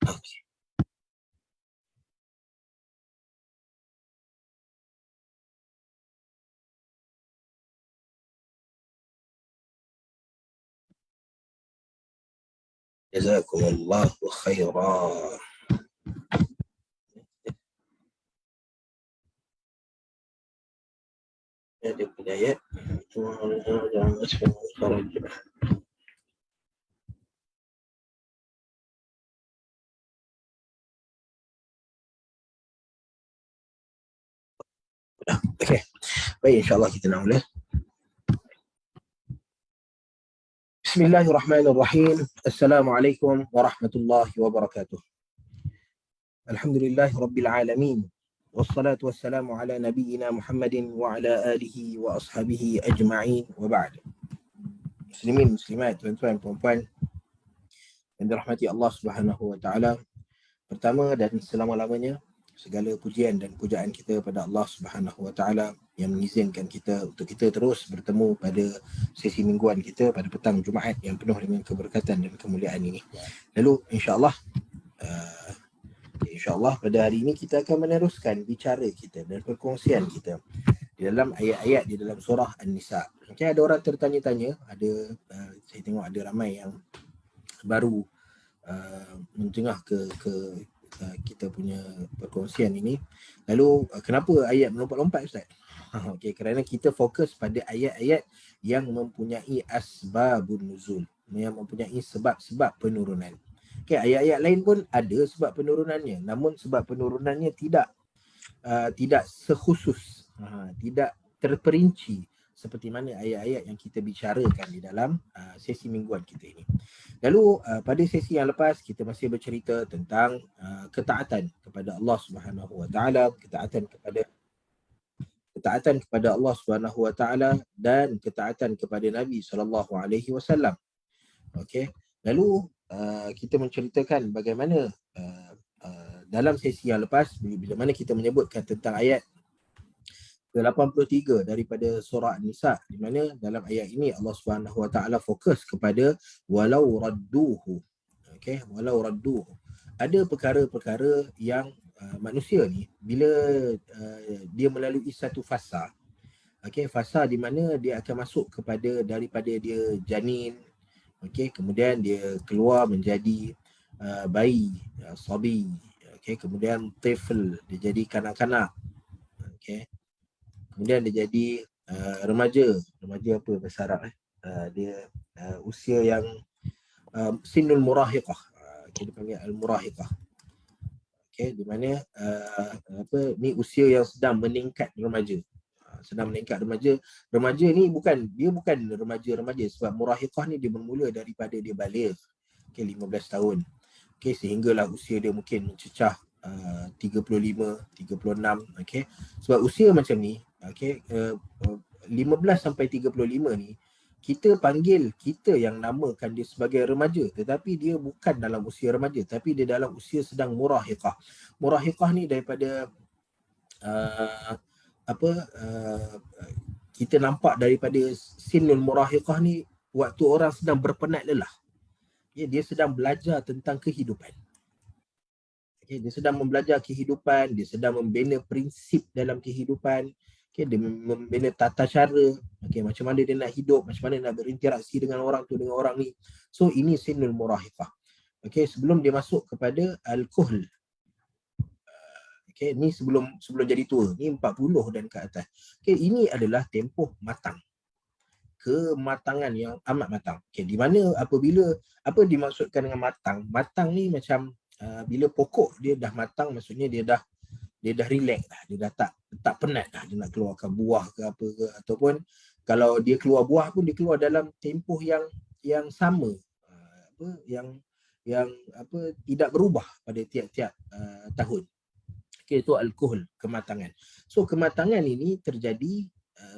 Okay. Jazakumullahu khairan. Dia punya ayat. Okey. Baik, insyaAllah kita nak mula. Bismillahirrahmanirrahim. Assalamualaikum warahmatullahi wabarakatuh. Alhamdulillahi rabbil alamin. Wassalatu wassalamu ala nabiyyina Muhammadin wa ala alihi wa ashabihi ajma'in wa ba'd. Muslimin, muslimat, tuan-tuan, puan-puan yang dirahmati Allah Subhanahu wa taala. Pertama dan selama-lamanya segala pujian dan pujaan kita pada Allah Subhanahu wa taala yang mengizinkan kita untuk kita terus bertemu pada sesi mingguan kita pada petang Jumaat yang penuh dengan keberkatan dan kemuliaan ini. Lalu insya-Allah pada hari ini kita akan meneruskan bicara kita dan perkongsian kita di dalam ayat-ayat di dalam surah An-Nisa. Mungkin ada orang tertanya-tanya, saya tengok ada ramai yang baru menjengah ke kita punya perkongsian ini. Lalu kenapa ayat melompat-lompat, Ustaz? Okey, kerana kita fokus pada ayat-ayat yang mempunyai asbabun nuzul, yang mempunyai sebab-sebab penurunan. Okey, ayat-ayat lain pun ada sebab penurunannya, namun sebab penurunannya tidak sekhusus, tidak terperinci seperti mana ayat-ayat yang kita bicarakan di dalam sesi mingguan kita ini. Lalu pada sesi yang lepas kita masih bercerita tentang ketaatan kepada Allah Subhanahu wa taala, ketaatan kepada Allah Subhanahu wa taala dan ketaatan kepada Nabi sallallahu alaihi wasallam. Okey. Lalu kita menceritakan bagaimana dalam sesi yang lepas bila mana kita menyebutkan tentang ayat ke-83 daripada surah An-Nisa, di mana dalam ayat ini Allah Subhanahu wa taala fokus kepada walau radduhu. Okey, walau radduhu. Ada perkara-perkara yang manusia ni bila dia melalui satu fasa, okey, fasa di mana dia akan masuk kepada daripada dia janin, okey, kemudian dia keluar menjadi bayi, sabi, okey, kemudian tifl, dia jadi kanak-kanak, okey. Kemudian dia jadi remaja apa bahasa Arab dia usia yang sinul murahiqah, kita panggil al-murahiqah. Okey, di mana ni usia yang sedang meningkat remaja. Sedang meningkat remaja. Remaja ni bukan remaja sebab murahiqah ni dia bermula daripada dia baligh. Okey, 15 tahun. Okey, sehinggalah usia dia mungkin mencecah 35, 36, okey. Sebab usia macam ni, okey, 15 sampai 35 ni kita panggil, kita yang namakan dia sebagai remaja, tetapi dia bukan dalam usia remaja, tapi dia dalam usia sedang murahiqah. Murahiqah ni daripada kita nampak daripada sinul murahiqah ni waktu orang sedang berpenat lelah. Ya, dia sedang belajar tentang kehidupan. Okay, dia sedang membelajar kehidupan, dia sedang membina prinsip dalam kehidupan, okay, dia membina tata cara, okay, macam mana dia nak hidup, macam mana nak berinteraksi dengan orang tu, dengan orang ni. So ini sinul murahiqah. Okay, sebelum dia masuk kepada al-kuhl. Okay, ni sebelum jadi tua, ni 40 dan ke atas. Okay, ini adalah tempoh matang. Kematangan yang amat matang. Okay, di mana apabila, apa dimaksudkan dengan matang? Matang ni macam bila pokok dia dah matang, maksudnya dia dah relax dah, dia dah tak penat dah dia nak keluarkan buah ke apa ke, ataupun kalau dia keluar buah pun dia keluar dalam tempoh yang sama, yang tidak berubah pada tiap-tiap tahun. Okey, itu al-kuhl, kematangan. So kematangan ini terjadi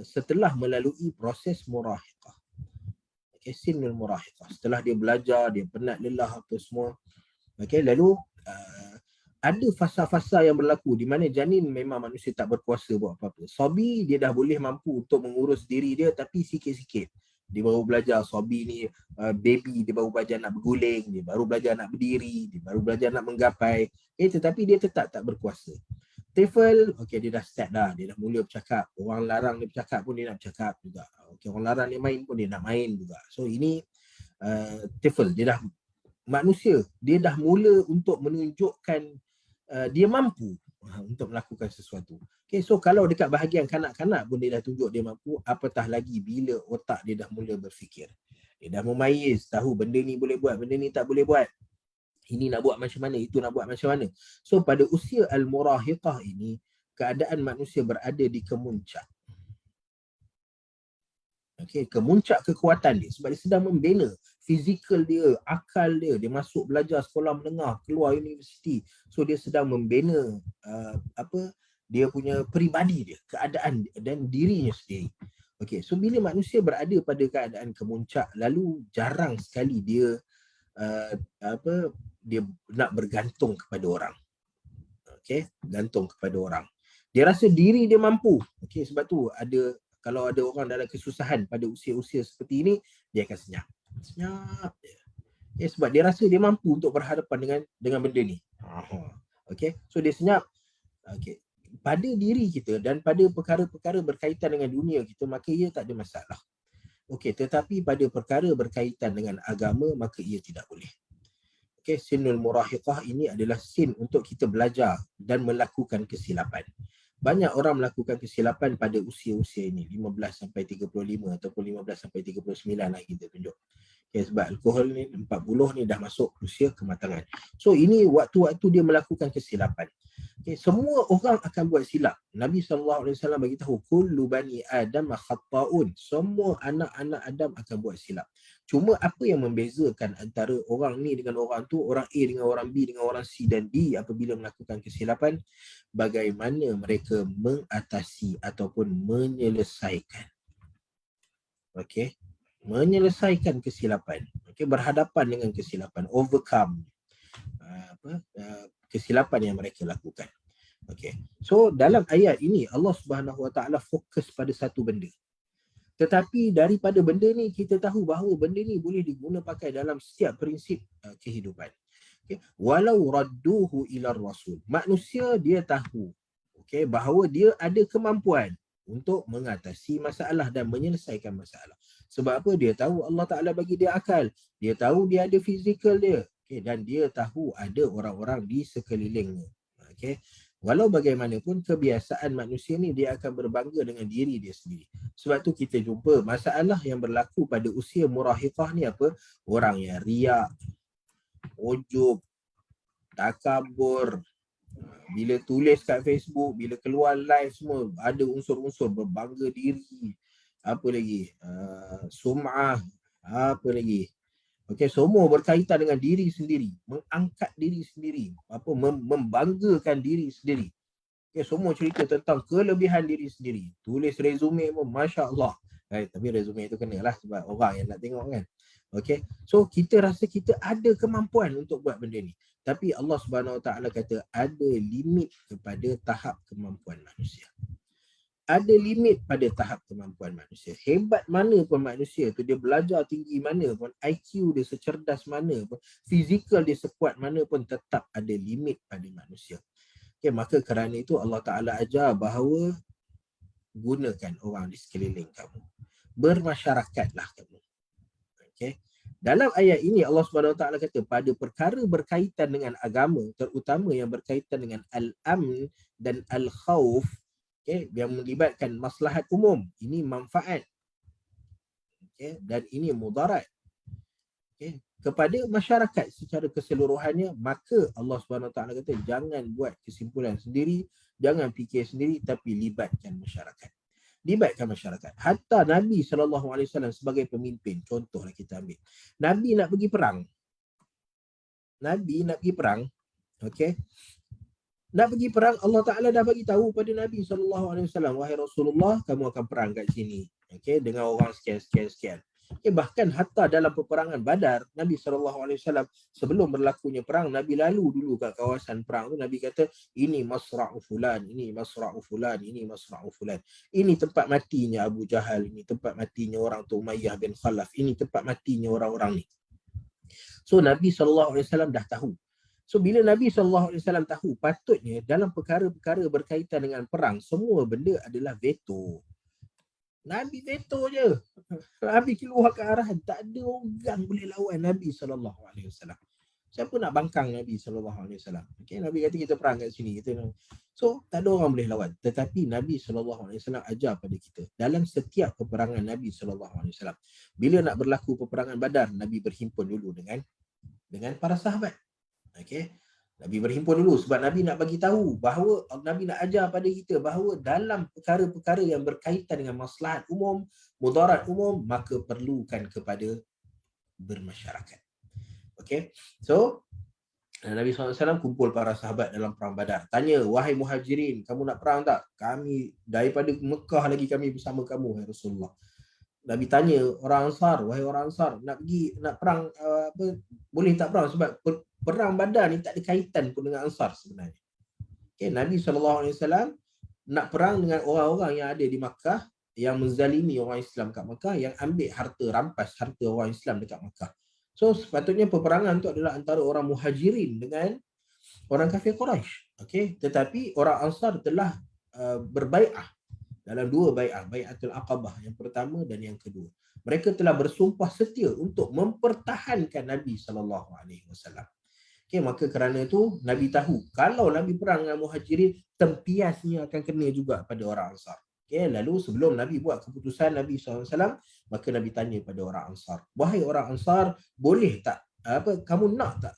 setelah melalui proses murahiqah. Okey, sinul murahiqah. Setelah dia belajar, dia penat lelah apa semua. Okey, lalu ada fasa-fasa yang berlaku di mana janin memang manusia tak berkuasa buat apa-apa. Sabi dia dah boleh mampu untuk mengurus diri dia, tapi sikit-sikit. Dia baru belajar, Sobi ni baby, dia baru belajar nak berguling, dia baru belajar nak berdiri, dia baru belajar nak menggapai. Tetapi dia tetap tak berkuasa. Tifl, okay, dia dah start dah, dia dah mula bercakap. Orang larang dia bercakap pun dia nak bercakap juga. Okay, orang larang dia main pun dia nak main juga. So ini Tifl, dia dah manusia, dia dah mula untuk menunjukkan dia mampu untuk melakukan sesuatu. Okay, so kalau dekat bahagian kanak-kanak pun dia dah tunjuk dia mampu, apatah lagi bila otak dia dah mula berfikir. Dia dah memayis, tahu benda ni boleh buat, benda ni tak boleh buat. Ini nak buat macam mana, itu nak buat macam mana. So pada usia al-murahiqah ini, keadaan manusia berada di kemuncak. Okay, kemuncak kekuatan dia sebab dia sedang membina fizikal dia, akal dia. Dia masuk belajar sekolah menengah, keluar universiti. So dia sedang membina dia punya peribadi dia, keadaan dia, dan dirinya sendiri. Okay, so bila manusia berada pada keadaan kemuncak, lalu jarang sekali dia dia nak bergantung kepada orang. Okay, gantung kepada orang. Dia rasa diri dia mampu. Okay, sebab tu kalau ada orang dalam kesusahan pada usia-usia seperti ini, dia akan senyap. Okay, sebab dia rasa dia mampu untuk berhadapan dengan benda ni. Okay, so dia senyap. Okay, pada diri kita dan pada perkara-perkara berkaitan dengan dunia kita, maka ia tak ada masalah. Okay, tetapi pada perkara berkaitan dengan agama, maka ia tidak boleh. Okay, sinul murahiqah ini adalah sin untuk kita belajar dan melakukan kesilapan. Banyak orang melakukan kesilapan pada usia-usia ini, 15 sampai 35 ataupun 15 sampai 39 lah kita tunjuk. Okay, sebab alkohol ni 40 ni dah masuk usia kematangan. So ini waktu-waktu dia melakukan kesilapan. Okay, semua orang akan buat silap. Nabi SAW bagi tahu, kullu bani Adam khata'un. Semua anak-anak Adam akan buat silap. Cuma apa yang membezakan antara orang ni dengan orang tu, orang A dengan orang B dengan orang C dan D apabila melakukan kesilapan, bagaimana mereka mengatasi ataupun menyelesaikan. Okey, menyelesaikan kesilapan. Okey, berhadapan dengan kesilapan, overcome kesilapan yang mereka lakukan. Okey. So dalam ayat ini Allah Subhanahu Wa Taala fokus pada satu benda. Tetapi daripada benda ni kita tahu bahawa benda ni boleh diguna pakai dalam setiap prinsip kehidupan. Okay. Walau radduhu ila rasul. Manusia dia tahu bahawa dia ada kemampuan untuk mengatasi masalah dan menyelesaikan masalah. Sebab apa? Dia tahu Allah Ta'ala bagi dia akal. Dia tahu dia ada fizikal dia. Dan dia tahu ada orang-orang di sekelilingnya. Walau bagaimanapun kebiasaan manusia ni dia akan berbangga dengan diri dia sendiri. Sebab tu kita jumpa masalah yang berlaku pada usia murahiqah ni apa? Orang yang riak, ujub, takabur. Bila tulis kat Facebook, bila keluar live semua ada unsur-unsur berbangga diri. Apa lagi? Sum'ah. Apa lagi? Okey, semua berkaitan dengan diri sendiri, mengangkat diri sendiri, membanggakan diri sendiri. Okey, semua cerita tentang kelebihan diri sendiri. Tulis resume pun masya-Allah. Tapi resume itu kenalah sebab orang yang nak tengok kan. Okey. So kita rasa kita ada kemampuan untuk buat benda ni. Tapi Allah Subhanahu Wa Taala kata ada limit kepada tahap kemampuan manusia. Ada limit pada tahap kemampuan manusia. Hebat mana pun manusia tu, dia belajar tinggi mana pun, IQ dia secerdas mana pun, fizikal dia sekuat mana pun, tetap ada limit pada manusia. Okay, maka kerana itu Allah Ta'ala ajar bahawa gunakan orang di sekeliling kamu. Bermasyarakatlah kamu. Okay. Dalam ayat ini Allah Subhanahu Wa Taala kata pada perkara berkaitan dengan agama, terutama yang berkaitan dengan al-amn dan al-khawf, yang melibatkan maslahat umum, ini manfaat, dan ini mudarat, kepada masyarakat secara keseluruhannya, maka Allah Subhanahu Taala kata jangan buat kesimpulan sendiri, jangan fikir sendiri, tapi libatkan masyarakat. Libatkan masyarakat. Hatta Nabi SAW sebagai pemimpin, contohlah kita ambil, Nabi nak pergi perang. Nak pergi perang, Allah Ta'ala dah bagi tahu pada Nabi SAW, wahai Rasulullah, kamu akan perang kat sini, dengan orang sekian. Bahkan hatta dalam peperangan Badar, Nabi SAW sebelum berlakunya perang, Nabi lalu dulu kat kawasan perang tu, Nabi kata, ini masra'u fulan, ini masra'u fulan, ini masra'u fulan. Ini tempat matinya Abu Jahal, ini tempat matinya orang tu Umayyah bin Khalaf, ini tempat matinya orang-orang ni. So Nabi SAW dah tahu. So bila Nabi SAW tahu, patutnya dalam perkara-perkara berkaitan dengan perang, semua benda adalah veto. Nabi veto je. Nabi keluar ke arahan, tak ada orang boleh lawan Nabi SAW. Siapa nak bangkang Nabi SAW? Okay, Nabi kata kita perang kat sini. So, tak ada orang boleh lawan. Tetapi Nabi SAW ajar pada kita. Dalam setiap peperangan Nabi SAW, bila nak berlaku peperangan Badar, Nabi berhimpun dulu dengan para sahabat. Okay. Nabi berhimpun dulu sebab Nabi nak bagi tahu bahawa Nabi nak ajar pada kita bahawa dalam perkara-perkara yang berkaitan dengan maslahat umum, mudarat umum, maka perlukan kepada bermasyarakat. Okay. So, Nabi SAW kumpul para sahabat dalam perang Badar. Tanya, wahai muhajirin, kamu nak perang tak? Kami daripada Mekah lagi kami bersama kamu, ya Rasulullah. Nabi tanya orang Ansar, wahai orang Ansar, nak perang boleh tak perang? Sebab perang Badar ni tak ada kaitan pun dengan Ansar sebenarnya. Okay, Nabi SAW nak perang dengan orang-orang yang ada di Makkah, yang menzalimi orang Islam kat Makkah, yang ambil rampas harta orang Islam dekat Makkah. So sepatutnya peperangan tu adalah antara orang muhajirin dengan orang kafir Quraisy. Okay? Tetapi orang Ansar telah berbai'ah dalam dua bai'ah, bai'atul Aqabah yang pertama dan yang kedua. Mereka telah bersumpah setia untuk mempertahankan Nabi SAW. Okay, maka kerana itu Nabi tahu kalau Nabi perang dengan muhajirin, tempiasnya akan kena juga pada orang Ansar. Okay, lalu sebelum Nabi buat keputusan Nabi SAW, maka Nabi tanya pada orang Ansar, wahai orang Ansar, boleh tak kamu nak tak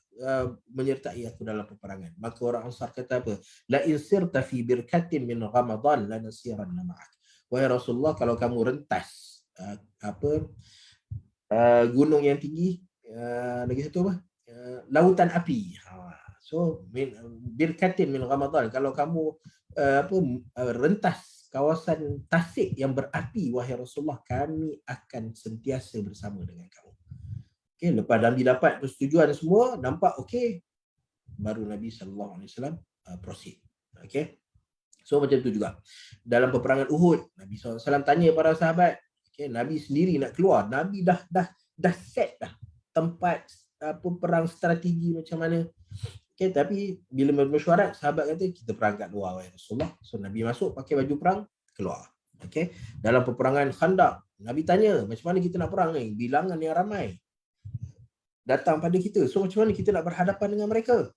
menyertai aku dalam peperangan? Maka orang Ansar kata apa? La in sirta fi birkatin min Ramadan lanasiranna ma'ak. Wahai Rasulullah, kalau kamu rentas gunung yang tinggi, lagi satu apa? Lautan api. So birkatin min Ramadan, kalau kamu rentas kawasan tasik yang berapi, wahai Rasulullah, kami akan sentiasa bersama dengan kamu. Okay, lepas Nabi dapat persetujuan semua, nampak okey, baru Nabi SAW proceed. Okay. So macam tu juga dalam peperangan Uhud, Nabi SAW tanya para sahabat. Okay, Nabi sendiri nak keluar, Nabi dah set dah tempat perang strategi macam mana. Okay, tapi bila mesyuarat, sahabat kata kita perang kat luar, wahai Rasulullah. So Nabi masuk pakai baju perang, keluar. Okay. Dalam peperangan Khandaq, Nabi tanya macam mana kita nak perang ni, bilangan yang ramai datang pada kita. So macam mana kita nak berhadapan dengan mereka?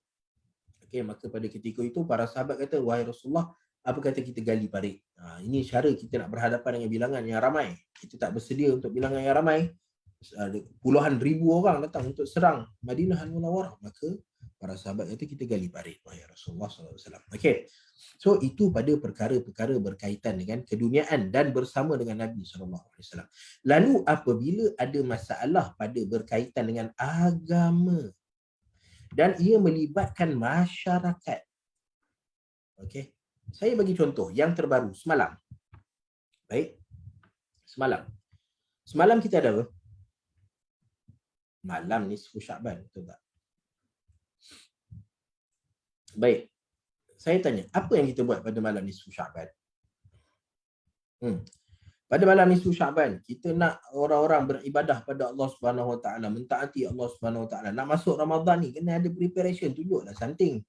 Okay, maka pada ketika itu para sahabat kata, wahai Rasulullah, apa kata kita gali parit? Ini cara kita nak berhadapan dengan bilangan yang ramai. Kita tak bersedia untuk bilangan yang ramai. Puluhan ribu orang datang untuk serang Madinah Al-Munawwarah. Maka para sahabat kata kita gali parit, wahai Rasulullah SAW. Okay. So itu pada perkara-perkara berkaitan dengan keduniaan dan bersama dengan Nabi SAW. Lalu apabila ada masalah pada berkaitan dengan agama dan ia melibatkan masyarakat. Okay. Saya bagi contoh yang terbaru semalam. Baik. Semalam kita ada apa? Malam nisfu Sya'ban, betul tak? Baik. Saya tanya, apa yang kita buat pada malam nisfu Sya'ban? Pada malam nisfu Sya'ban, kita nak orang-orang beribadah pada Allah Subhanahu Wa Taala, mentaati Allah Subhanahu Wa Taala. Nak masuk Ramadan ni kena ada preparation, tunjuklah something.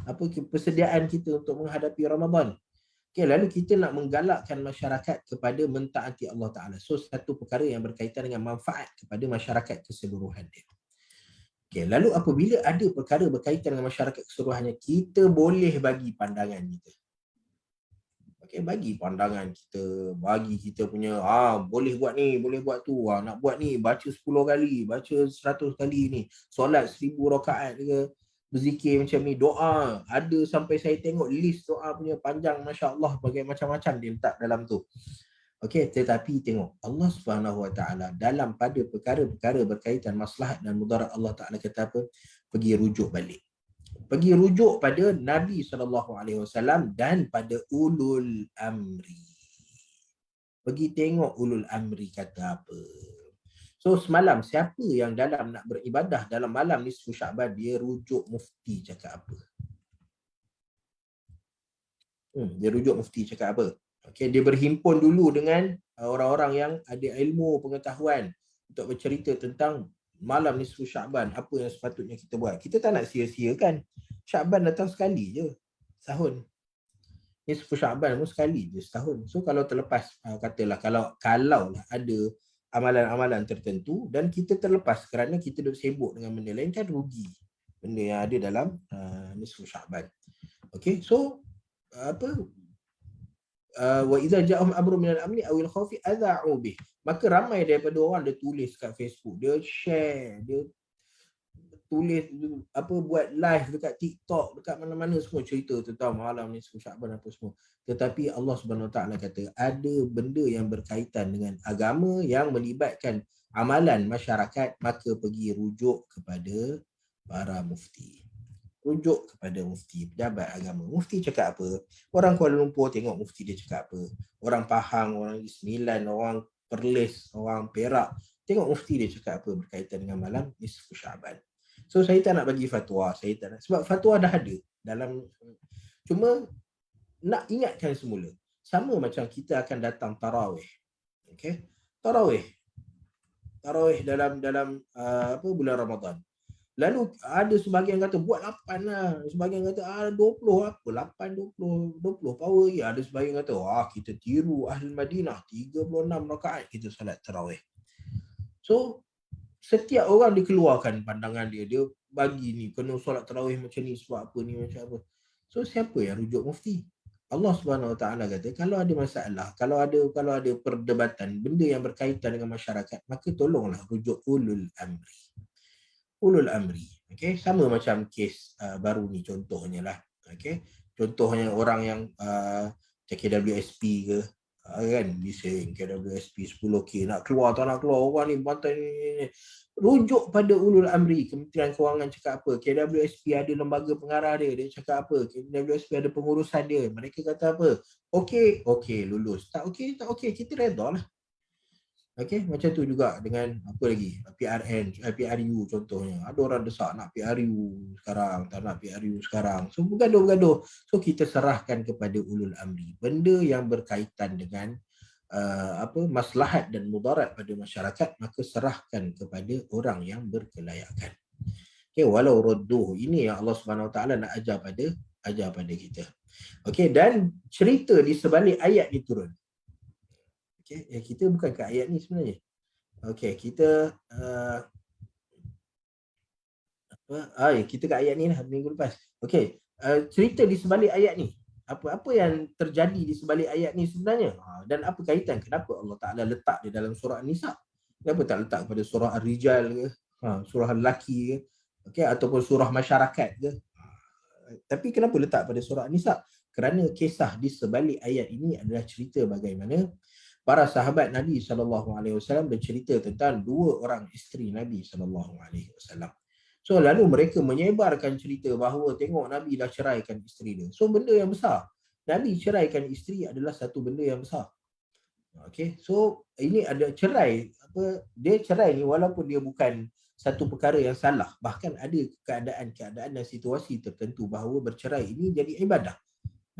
Apa persediaan kita untuk menghadapi Ramadan. Okay, lalu kita nak menggalakkan masyarakat kepada mentaati Allah Ta'ala. So, satu perkara yang berkaitan dengan manfaat kepada masyarakat keseluruhan dia. Okay, lalu apabila ada perkara berkaitan dengan masyarakat keseluruhannya, kita boleh bagi pandangan kita. Okay, bagi pandangan kita, bagi kita punya, boleh buat ni, boleh buat tu, nak buat ni, baca 10 kali, baca 100 kali ni, solat 1000 rakaat ke, berzikir macam ni, doa, ada sampai saya tengok list doa punya panjang, Masya Allah, bagai macam-macam dia letak dalam tu. Okey, tetapi tengok Allah Subhanahu Wa Taala dalam pada perkara-perkara berkaitan maslahat dan mudarat, Allah Taala kata apa? Pergi rujuk balik. Pergi rujuk pada Nabi SAW dan pada ulul amri. Pergi tengok ulul amri kata apa. So semalam siapa yang dalam nak beribadah dalam malam nisfu Syaban, dia rujuk mufti cakap apa? Dia rujuk mufti cakap apa? Okay, dia berhimpun dulu dengan orang-orang yang ada ilmu pengetahuan untuk bercerita tentang malam nisfu Syaban, apa yang sepatutnya kita buat. Kita tak nak sia-siakan. Syaban datang sekali je setahun. Nisfu Syaban pun sekali je setahun. So kalau terlepas, katalah kalau lah ada amalan-amalan tertentu dan kita terlepas kerana kita duduk sibuk dengan benda lain, kan rugi benda yang ada dalam nisfu Syaban. Okay, so apa, wa idza ja'ahum amrun minal amni awil khawfi adha'u bih. Maka ramai daripada orang dia tulis kat Facebook, dia share, dia tulis apa, buat live dekat TikTok, dekat mana-mana semua cerita tentang malam ni Syaban apa semua. Tetapi Allah Subhanahu Wa Taala kata ada benda yang berkaitan dengan agama yang melibatkan amalan masyarakat, maka pergi rujuk kepada para mufti. Rujuk kepada mufti, pejabat agama. Mufti cakap apa? Orang Kuala Lumpur tengok mufti dia cakap apa. Orang Pahang, orang Sembilan, orang Perlis, orang Perak tengok mufti dia cakap apa berkaitan dengan malam nisfu Syaban. So saya tak nak bagi fatwa, saya tak nak, sebab fatwa dah ada dalam, cuma nak ingatkan semula. Sama macam kita akan datang tarawih. Okey. Tarawih dalam apa, bulan Ramadan. Lalu ada sebahagian kata buat 8 lah. Sebahagian kata 20 apa, 8, 20 power ya. Ada sebahagian kata wah kita tiru Ahli Madinah, 36 rakaat kita salat tarawih. So setiap orang dikeluarkan pandangan dia. Dia bagi ni kena solat tarawih macam ni sebab apa ni macam apa. So siapa yang rujuk mufti? Allah Subhanahu Wa Taala kata kalau ada masalah, kalau ada perdebatan benda yang berkaitan dengan masyarakat, maka tolonglah rujuk ulul amri. Ulul amri. Okey, sama macam kes baru ni contohnya lah. Okey. Contohnya orang yang KWSP ke, kan bising KWSP 10K nak keluar tak nak keluar, orang ni bantai ni. Rujuk pada ulul amri. Kementerian Kewangan cakap apa, KWSP ada lembaga pengarah dia cakap apa, KWSP ada pengurusan dia, mereka kata apa, okey lulus, tak okey kita redha lah. Okey, macam tu juga dengan apa lagi, PRU contohnya. Ada orang desak nak PRU sekarang, tak nak PRU sekarang. So bergaduh. So kita serahkan kepada ulul amri. Benda yang berkaitan dengan maslahat dan mudarat pada masyarakat, maka serahkan kepada orang yang berkelayakan. Okey, walau radduh. Ini yang Allah Subhanahu Wa Taala nak ajar pada kita. Okey, dan cerita di sebalik ayat ini turun. Okay, kita bukan ke ayat ni sebenarnya. Okey, kita kita ke ayat ni lah minggu lepas. Okey, cerita di sebalik ayat ni. Apa yang terjadi di sebalik ayat ni sebenarnya? Dan apa kaitan, kenapa Allah Taala letak di dalam surah An-Nisa? Kenapa tak letak pada surah Ar-Rijal ke? Surah Al-Laki ke? Okey, ataupun surah masyarakat ke? Tapi kenapa letak pada surah An-Nisa? Kerana kisah di sebalik ayat ini adalah cerita bagaimana para sahabat Nabi SAW bercerita tentang dua orang isteri Nabi SAW. So lalu mereka menyebarkan cerita bahawa tengok Nabi dah ceraikan isteri dia. So benda yang besar. Nabi ceraikan isteri adalah satu benda yang besar. Okay, so ini ada cerai. Dia cerai ni walaupun dia bukan satu perkara yang salah. Bahkan ada keadaan dan situasi tertentu bahawa bercerai ini jadi ibadah.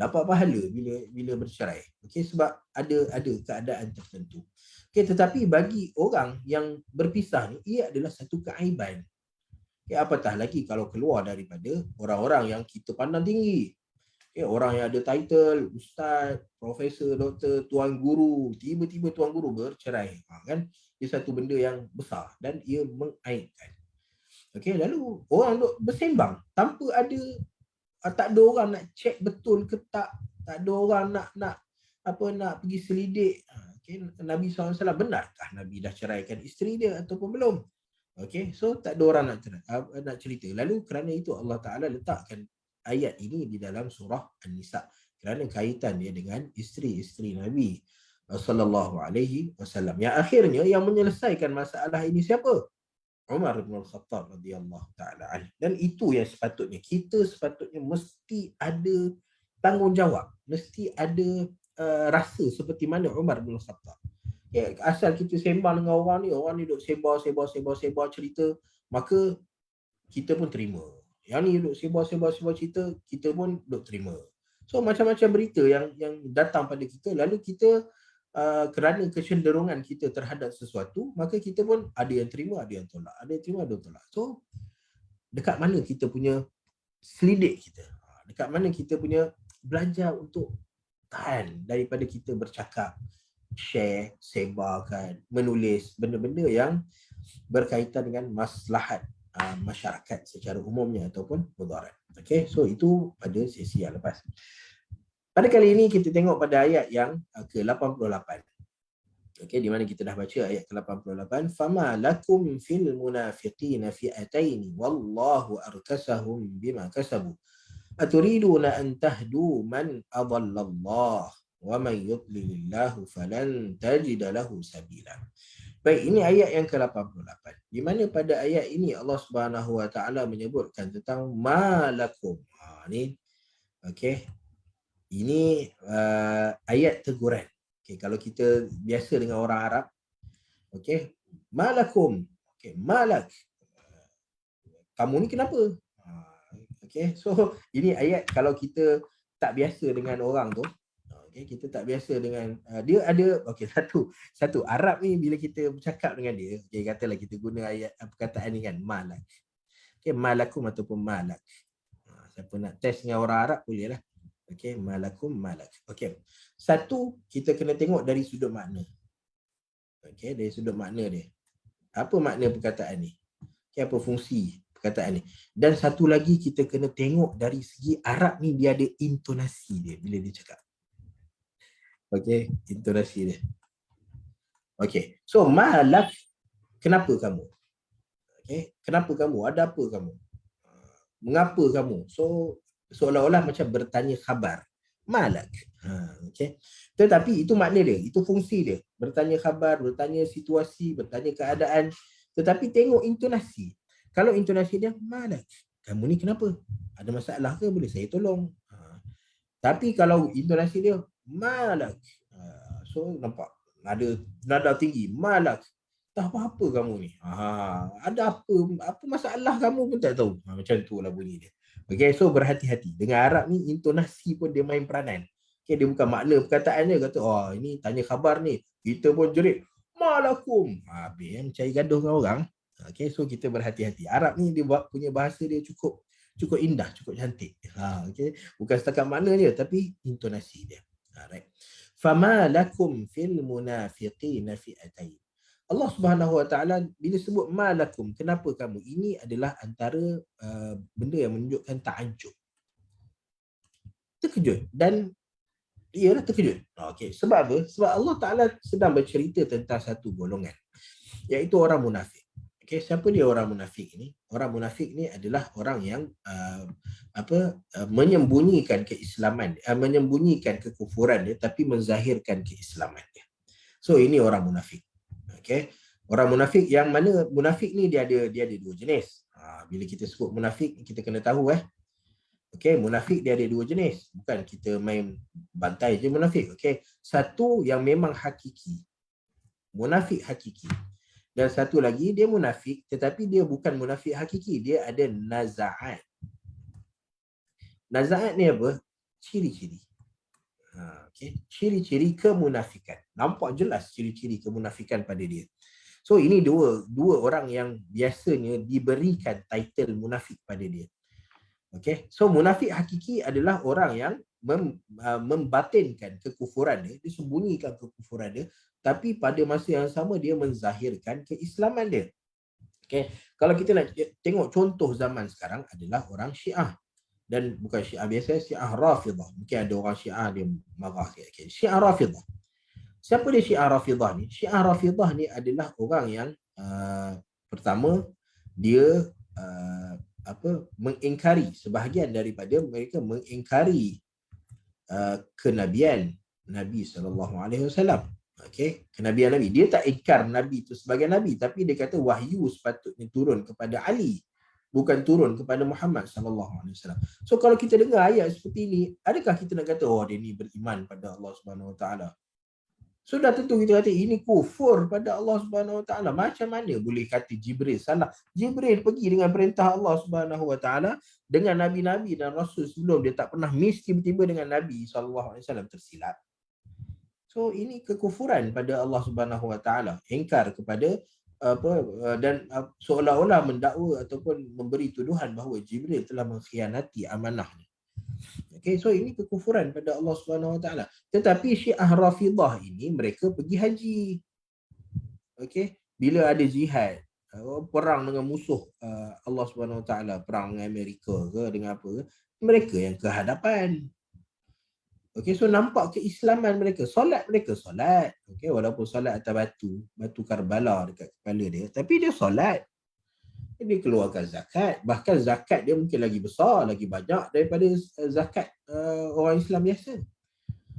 Dapat pahala bila bercerai. Okey, sebab ada keadaan tertentu. Okey, tetapi bagi orang yang berpisah ni, ia adalah satu keaiban. Okey, apatah lagi kalau keluar daripada orang-orang yang kita pandang tinggi. Okey, orang yang ada title ustaz, profesor, doktor, tuan guru, tiba-tiba tuan guru bercerai. Kan? Ia satu benda yang besar dan ia mengaibkan. Okey, lalu orang duk bersembang tanpa ada, tak ada orang nak cek betul ke tak ada orang nak pergi selidik. Okay. Nabi SAW, benarkah Nabi dah ceraikan isteri dia ataupun belum? Okay. So tak ada orang nak cerita. Lalu kerana itu Allah Ta'ala letakkan ayat ini di dalam surah An-Nisa, kerana kaitan dia dengan isteri-isteri Nabi SAW. Yang akhirnya yang menyelesaikan masalah ini siapa? Umar bin Al-Khattab radhiyallahu ta'ala anhu. Dan itu yang kita sepatutnya mesti ada tanggungjawab, mesti ada rasa seperti mana Umar bin Al-Khattab. Asal kita sembang dengan orang ni duk sembang cerita, maka kita pun terima. Yang ni duk sembang cerita, kita pun duk terima. So macam-macam berita yang datang pada kita, lalu kita kerana kecenderungan kita terhadap sesuatu, maka kita pun ada yang terima, ada yang tolak. Ada yang terima, ada yang tolak. So dekat mana kita punya selidik kita? Dekat mana kita punya belajar untuk tahan daripada kita bercakap, share, sebarkan, menulis benda-benda yang berkaitan dengan maslahat masyarakat secara umumnya ataupun mudarat. Okey, so itu pada sesi yang lepas. Pada kali ini kita tengok pada ayat yang ke-88. Okey, di mana kita dah baca ayat ke-88, fama lakum fil munafiqina fi'ataini wallahu arkasahum bima kasabu aturiduna an tahdu man adallallah wa man yudlilillahu falan tajida lahu sabila. Baik, ini ayat yang ke-88. Di mana pada ayat ini Allah Subhanahu Wa Taala menyebutkan tentang malakum. Ni okey. Ini ayat teguran. Okey, kalau kita biasa dengan orang Arab, okey, malakum. Okey, malak. Kamu ni kenapa? Okey, so ini ayat kalau kita tak biasa dengan orang tu, okay, kita tak biasa dengan dia ada okey, satu Arab ni bila kita bercakap dengan dia, okey, katalah kita guna ayat perkataan ni kan, malak. Okey, malakum ataupun malak. Siapa nak test dengan orang Arab boleh lah. Okey, malakum malak. Okey. Satu, kita kena tengok dari sudut makna. Okey, dari sudut makna dia. Apa makna perkataan ni? Okay, apa fungsi perkataan ni? Dan satu lagi kita kena tengok dari segi Arab ni, dia ada intonasi dia bila dia cakap. Okey, intonasi dia. Okey, so malak, kenapa kamu? Okey, kenapa kamu? Ada apa kamu? Mengapa kamu? So seolah-olah macam bertanya khabar. Malak. Okey. Tetapi itu makna dia, itu fungsi dia. Bertanya khabar, bertanya situasi, bertanya keadaan. Tetapi tengok intonasi. Kalau intonasi dia malak, kamu ni kenapa? Ada masalah ke? Boleh saya tolong? Tapi kalau intonasi dia malak, so nampak ada nada tinggi, malak, tak apa-apa kamu ni. Ada apa masalah kamu pun tak tahu. Macam tu lah bunyi dia. Okay, so berhati-hati. Dengan Arab ni, intonasi pun dia main peranan. Okay, dia bukan makna perkataan dia. Kata, oh ini tanya khabar ni. Kita pun jerit, malakum. Habis cari gaduh dengan orang. Okay, so kita berhati-hati. Arab ni dia punya bahasa dia cukup indah, cukup cantik. Okay. Bukan setakat makna dia, tapi intonasi dia. Right. Fama lakum fil munafiqina fi'atain. Allah Subhanahu Wa Taala bila sebut malakum, kenapa kamu? Ini adalah antara benda yang menunjukkan ta'ajub. Terkejut dan ialah terkejut. Okey, sebab apa? Sebab Allah Taala sedang bercerita tentang satu golongan, iaitu orang munafik. Okey, siapa dia orang munafik ini? Orang munafik ni adalah orang yang menyembunyikan keislaman, menyembunyikan kekufuran dia tapi menzahirkan keislaman dia. So ini orang munafik. Okay. Orang munafik yang mana munafik ni dia ada dua jenis. Bila kita sebut munafik, kita kena tahu Okay, munafik dia ada dua jenis. Bukan kita main bantai je munafik. Okay. Satu yang memang hakiki. Munafik hakiki. Dan satu lagi dia munafik tetapi dia bukan munafik hakiki. Dia ada nazaat. Nazaat ni apa? Ciri-ciri. Okay. Ciri-ciri kemunafikan. Nampak jelas ciri-ciri kemunafikan pada dia. So ini dua orang yang biasanya diberikan title munafik pada dia. Okay. So munafik hakiki adalah orang yang membatinkan kekufuran dia, dia sembunyikan kekufuran dia, tapi pada masa yang sama dia menzahirkan keislaman dia. Okay. Kalau kita nak tengok contoh zaman sekarang adalah orang Syiah. Dan bukan Syiah biasa, Syiah Rafidah. Mungkin ada orang Syiah dia marah. Okay. Syiah Rafidah. Siapa dia Syiah Rafidah ni? Syiah Rafidah ni adalah orang yang pertama dia mengingkari, sebahagian daripada mereka mengingkari kenabian Nabi SAW. Okay, kenabian Nabi. Dia tak ingkar Nabi itu sebagai Nabi, tapi dia kata wahyu sepatutnya turun kepada Ali, bukan turun kepada Muhammad SAW. So kalau kita dengar ayat seperti ini, adakah kita nak kata, oh dia ni beriman pada Allah Subhanahu Wa Taala? Sudah tentu kita kata ini kufur pada Allah Subhanahu Wa Taala. Macam mana boleh kata Jibril salah? Jibril pergi dengan perintah Allah Subhanahu Wa Taala dengan nabi-nabi dan rasul sebelum dia tak pernah miss tiba-tiba dengan Nabi SAW tersilap. So ini kekufuran pada Allah Subhanahu Wa Taala. Ingkar kepada dan seolah-olah mendakwa ataupun memberi tuduhan bahawa Jibril telah mengkhianati amanahnya. Okay, so ini kekufuran pada Allah Subhanahu Wa Taala. Tetapi Syiah Rafidah ini mereka pergi haji. Okay, bila ada jihad, perang dengan musuh Allah Subhanahu Wa Taala, perang dengan Amerika ke dengan apa, mereka yang ke hadapan. Okay, so nampak keislaman mereka. Solat mereka solat. Okay, walaupun solat atas batu Karbala dekat kepala dia, tapi dia solat. Dia keluarkan zakat. Bahkan zakat dia mungkin lagi besar, lagi banyak daripada zakat orang Islam biasa.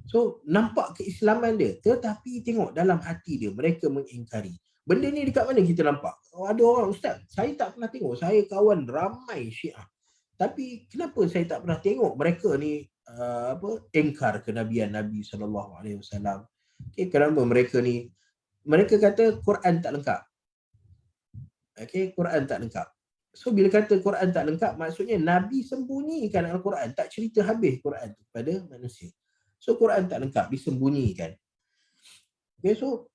So nampak keislaman dia, tetapi tengok dalam hati dia mereka mengingkari. Benda ni dekat mana kita nampak? Ada orang, ustaz, saya tak pernah tengok, saya kawan ramai Syiah, tapi kenapa saya tak pernah tengok mereka ni ingkar kenabian Nabi SAW? Okay, kenapa mereka ni, mereka kata Quran tak lengkap. Okay, Quran tak lengkap. So bila kata Quran tak lengkap, maksudnya Nabi sembunyikan Al-Quran, tak cerita habis Quran tu kepada manusia. So Quran tak lengkap, disembunyikan. Okay, so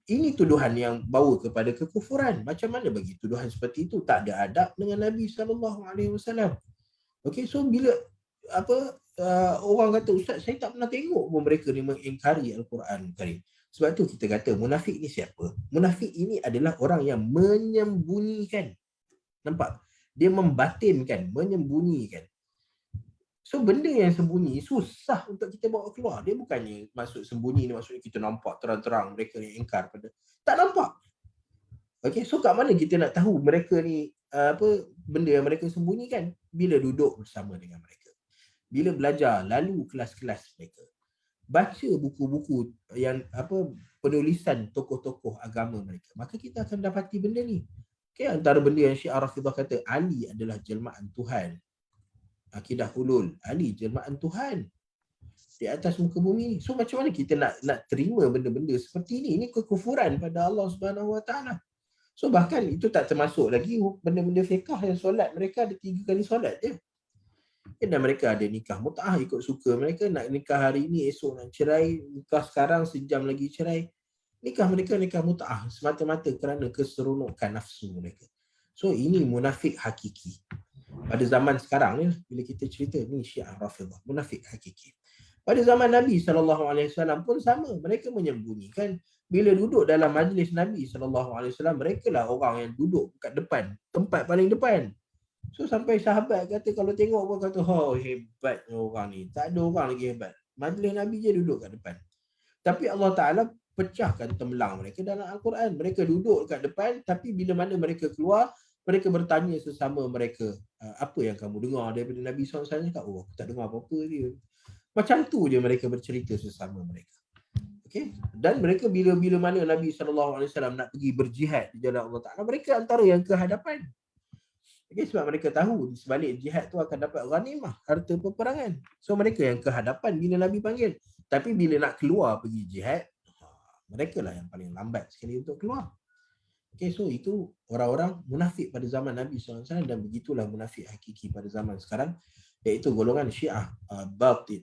ini tuduhan yang bawa kepada kekufuran. Macam mana bagi tuduhan seperti itu? Tak ada adab dengan Nabi SAW. Okay, so bila orang kata, ustaz, saya tak pernah tengok pun mereka ni mengingkari Al-Quran Karim. Sebab tu kita kata munafik ni siapa? Munafik ini adalah orang yang menyembunyikan. Nampak? Dia membatinkan, menyembunyikan. So benda yang sembunyi susah untuk kita bawa keluar. Dia bukannya maksud sembunyi ni maksudnya kita nampak terang-terang mereka ni ingkar pada. Tak nampak. Okay, so kat mana kita nak tahu mereka ni benda yang mereka sembunyikan? Bila duduk bersama dengan mereka. Bila belajar, lalu kelas-kelas mereka. Baca buku-buku yang penulisan tokoh-tokoh agama mereka, maka kita akan dapati benda ni. Okay, antara benda yang Syiah Rafidah kata, Ali adalah jelmaan Tuhan. Akidah hulul, Ali jelmaan Tuhan di atas muka bumi ni. So macam mana kita nak terima benda-benda seperti ini? Ini kekufuran pada Allah Subhanahu Wa Taala. So bahkan itu tak termasuk lagi benda-benda fiqh yang solat mereka ada 3 kali solat je. Dan mereka ada nikah mut'ah ikut suka mereka, nak nikah hari ini, esok nak cerai, nikah sekarang sejam lagi cerai. Nikah mereka nikah mut'ah semata-mata kerana keseronokan nafsu mereka. So ini munafik hakiki. Pada zaman sekarang ni, bila kita cerita ni Syiah Rafidah, munafik hakiki. Pada zaman Nabi SAW pun sama, mereka menyembunyikan. Bila duduk dalam majlis Nabi SAW, mereka lah orang yang duduk kat depan, tempat paling depan. So sampai sahabat kata, kalau tengok pun kata, oh hebat orang ni. Tak ada orang lagi hebat. Majlis Nabi je duduk kat depan. Tapi Allah Ta'ala pecahkan tembelang mereka dalam Al-Quran. Mereka duduk kat depan, tapi bila mana mereka keluar, mereka bertanya sesama mereka, apa yang kamu dengar daripada Nabi SAW? Cakap, oh aku tak dengar apa-apa dia. Macam tu je mereka bercerita sesama mereka. Okay? Dan mereka bila mana Nabi SAW nak pergi berjihad di jalan Allah Ta'ala, mereka antara yang ke hadapan. Okay, sebab mereka tahu di sebalik jihad tu akan dapat ghanimah, harta peperangan. So mereka yang ke hadapan bila Nabi panggil. Tapi bila nak keluar pergi jihad, mereka lah yang paling lambat sekali untuk keluar. Okay, so itu orang-orang munafik pada zaman Nabi SAW, dan begitulah munafik hakiki pada zaman sekarang, iaitu golongan Syiah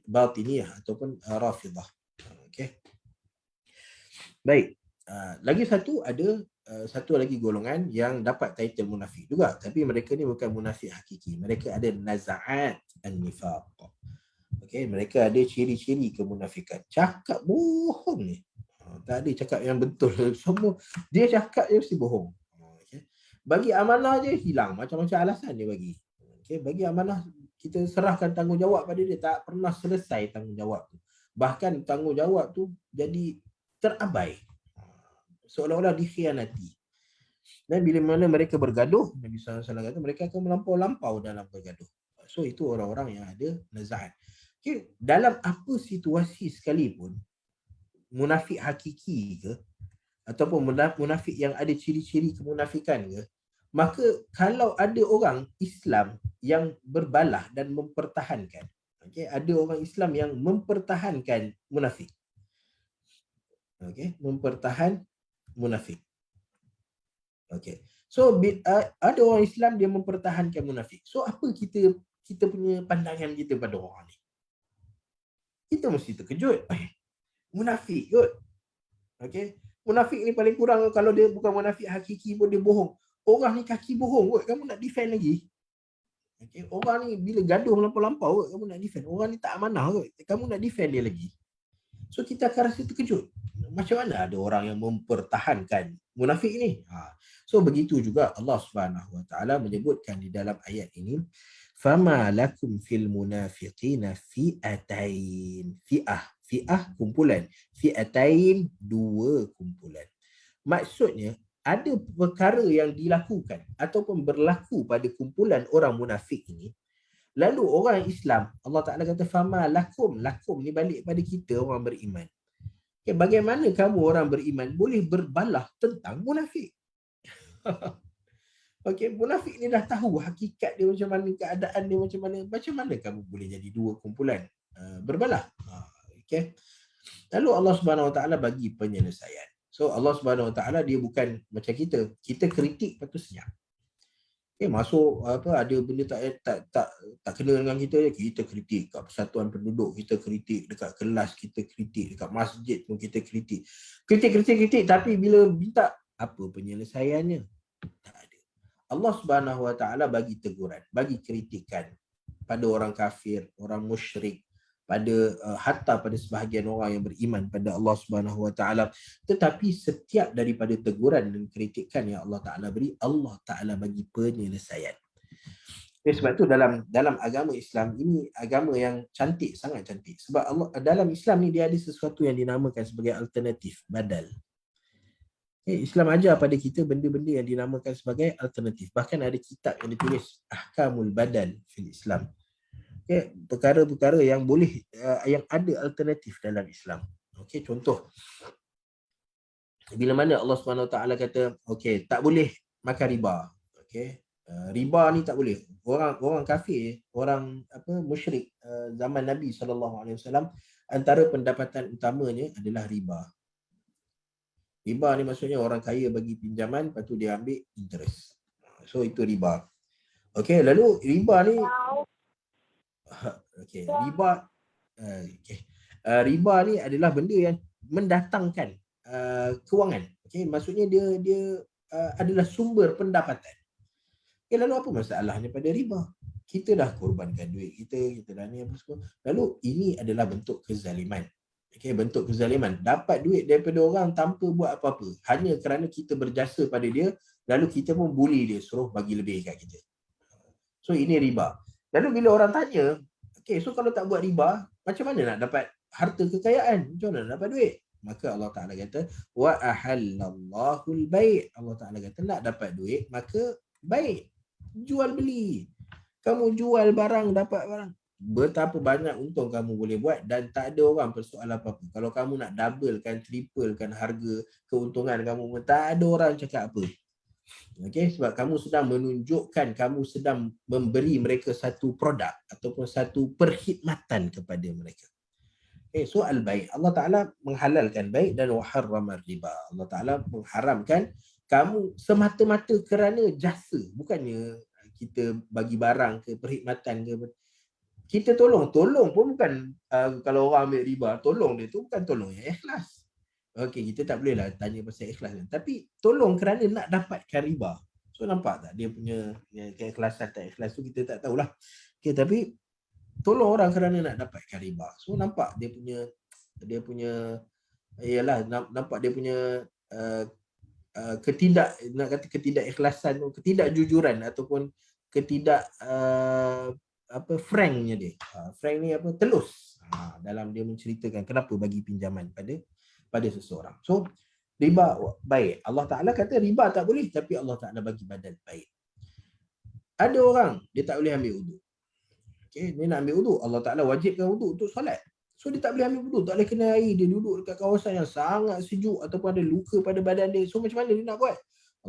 Batiniyah ataupun Rafidah. Okay. Baik. Lagi satu lagi golongan yang dapat title munafik juga, tapi mereka ni bukan munafik hakiki. Mereka ada naza'at an-nifaq. Okay, mereka ada ciri-ciri kemunafikan. Cakap bohong ni. Tak ada cakap yang betul. Semua dia cakap je mesti bohong. Okay. Bagi amanah je hilang, macam-macam alasan dia bagi. Okay, bagi amanah kita serahkan tanggungjawab pada dia, tak pernah selesai tanggungjawab tu. Bahkan tanggungjawab tu jadi terabai. Seolah-olah dikhianati. Dan bila mana mereka bergaduh, Nabi SAW kata mereka akan melampau-lampau dalam bergaduh. So itu orang-orang yang ada naza'at. Okay. Dalam apa situasi sekalipun, munafik hakiki ke, ataupun munafik yang ada ciri-ciri kemunafikan ke, maka kalau ada orang Islam yang berbalah dan mempertahankan, okay, ada orang Islam yang mempertahankan munafik, Okey, mempertahan munafik. Okey. So ada orang Islam dia mempertahankan munafik. So apa kita punya pandangan kita pada orang ni? Kita mesti terkejut. Munafik kot. Okey. Munafik ni paling kurang kalau dia bukan munafik hakiki pun dia bohong. Orang ni kaki bohong kot, kamu nak defend lagi? Okey, orang ni bila gaduh melampau-lampau kot, kamu nak defend. Orang ni tak amanah kot, kamu nak defend dia lagi. So kita akan rasa terkejut. Macam mana ada orang yang mempertahankan munafik ni? So begitu juga Allah Subhanahu Wa Taala menyebutkan di dalam ayat ini, fama lakum fil munafiqina fi'atain. Fi'ah kumpulan. Fi'atain dua kumpulan. Maksudnya ada perkara yang dilakukan ataupun berlaku pada kumpulan orang munafik ini. Lalu orang Islam, Allah Ta'ala kata, fama lakum. Lakum ni balik pada kita orang beriman. Okay, bagaimana kamu orang beriman boleh berbalah tentang munafik? Okey, munafik ni dah tahu hakikat dia macam mana, keadaan dia macam mana. Macam mana kamu boleh jadi dua kumpulan berbalah? Okey. Lalu Allah Subhanahu Wa Ta'ala bagi penyelesaian. So Allah Subhanahu Wa Ta'ala dia bukan macam kita. Kita kritik lepas tu senyap. Masuk ada benda tak kena dengan kita kritik kat persatuan penduduk, kita kritik dekat kelas, kita kritik dekat masjid pun kita kritik. Kritik tapi bila minta apa penyelesaiannya? Tak ada. Allah Subhanahu Wa Ta'ala bagi teguran, bagi kritikan pada orang kafir, orang musyrik, pada hatta pada sebahagian orang yang beriman pada Allah Subhanahu Wa Ta'ala. Tetapi setiap daripada teguran dan kritikan yang Allah Ta'ala beri, Allah Ta'ala bagi penyelesaian. Sebab itu dalam agama Islam ini agama yang cantik, sangat cantik. Sebab Allah dalam Islam ni dia ada sesuatu yang dinamakan sebagai alternatif, badal. Islam ajar pada kita benda-benda yang dinamakan sebagai alternatif. Bahkan ada kitab yang ditulis Ahkamul Badal fil Islam. Perkara-perkara yang boleh yang ada alternatif dalam Islam. Okey, contoh. Bila mana Allah Subhanahu Wa Taala kata, okey, tak boleh makan riba. Okey. Riba ni tak boleh. Orang kafir, orang musyrik zaman Nabi SAW, antara pendapatan utamanya adalah riba. Riba ni maksudnya orang kaya bagi pinjaman, lepas tu dia ambil interest. So itu riba. Okey, lalu riba ni riba ni adalah benda yang mendatangkan kewangan. Okey, maksudnya dia adalah sumber pendapatan. Okay, lalu apa masalahnya pada riba? Kita dah korbankan duit kita dah ni apa semua. Lalu ini adalah bentuk kezaliman. Okey, bentuk kezaliman. Dapat duit daripada orang tanpa buat apa-apa. Hanya kerana kita berjasa pada dia, lalu kita pun bully dia, suruh bagi lebih kat kita. So ini riba. Lalu bila orang tanya, okay, so kalau tak buat riba, macam mana nak dapat harta kekayaan? Macam mana nak dapat duit? Maka Allah Ta'ala kata, wa ahallallahu al-bai'. Allah Ta'ala kata, nak dapat duit, maka baik. Jual beli. Kamu jual barang, dapat barang. Betapa banyak untung kamu boleh buat dan tak ada orang persoalan apa-apa. Kalau kamu nak doublekan, triplekan harga keuntungan kamu, tak ada orang cakap apa. Okay, sebab kamu sedang menunjukkan, kamu sedang memberi mereka satu produk ataupun satu perkhidmatan kepada mereka. Okay, so al-bai'. Allah Ta'ala menghalalkan bai' dan waharramar riba. Allah Ta'ala mengharamkan kamu semata-mata kerana jasa. Bukannya kita bagi barang ke, perkhidmatan ke. Kita tolong pun bukan kalau orang ambil riba, tolong dia tu bukan tolong yang ikhlas. Okey, kita tak bolehlah tanya pasal ikhlas kan. Tapi tolong kerana nak dapatkan riba. So nampak tak dia punya keikhlasan tak ikhlas tu kita tak tahulah. Okey, tapi tolong orang kerana nak dapatkan riba. So nampak dia punya ialah nampak dia punya ketidakikhlasan, ketidakjujuran ataupun franknya dia. Frank ni telus. Dalam dia menceritakan kenapa bagi pinjaman pada seseorang. So riba baik. Allah Ta'ala kata riba tak boleh, tapi Allah Ta'ala bagi badal baik. Ada orang dia tak boleh ambil wuduk. Okey, dia nak ambil wuduk. Allah Ta'ala wajibkan wuduk untuk solat. So dia tak boleh ambil wuduk, tak boleh kena air. Dia duduk dekat kawasan yang sangat sejuk ataupun ada luka pada badan dia. So macam mana dia nak buat?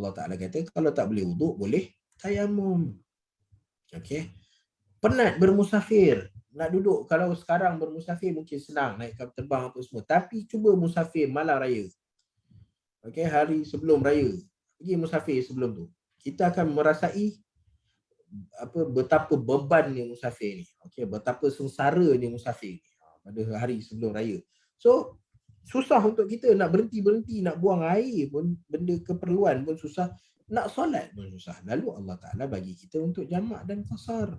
Allah Ta'ala kata kalau tak boleh wuduk, boleh tayamum. Okey. Penat bermusafir. nak duduk, kalau sekarang bermusafir mungkin senang naik kapal terbang apa semua. Tapi cuba musafir malam raya. Okey, hari sebelum raya. Pergi musafir sebelum tu. Kita akan merasai betapa bebannya musafir ni. Okey, betapa sengsaranya musafir ni pada hari sebelum raya. So, susah untuk kita nak berhenti-berhenti, nak buang air pun, benda keperluan pun susah. Nak solat pun susah. Lalu Allah Ta'ala bagi kita untuk jamak dan qasar.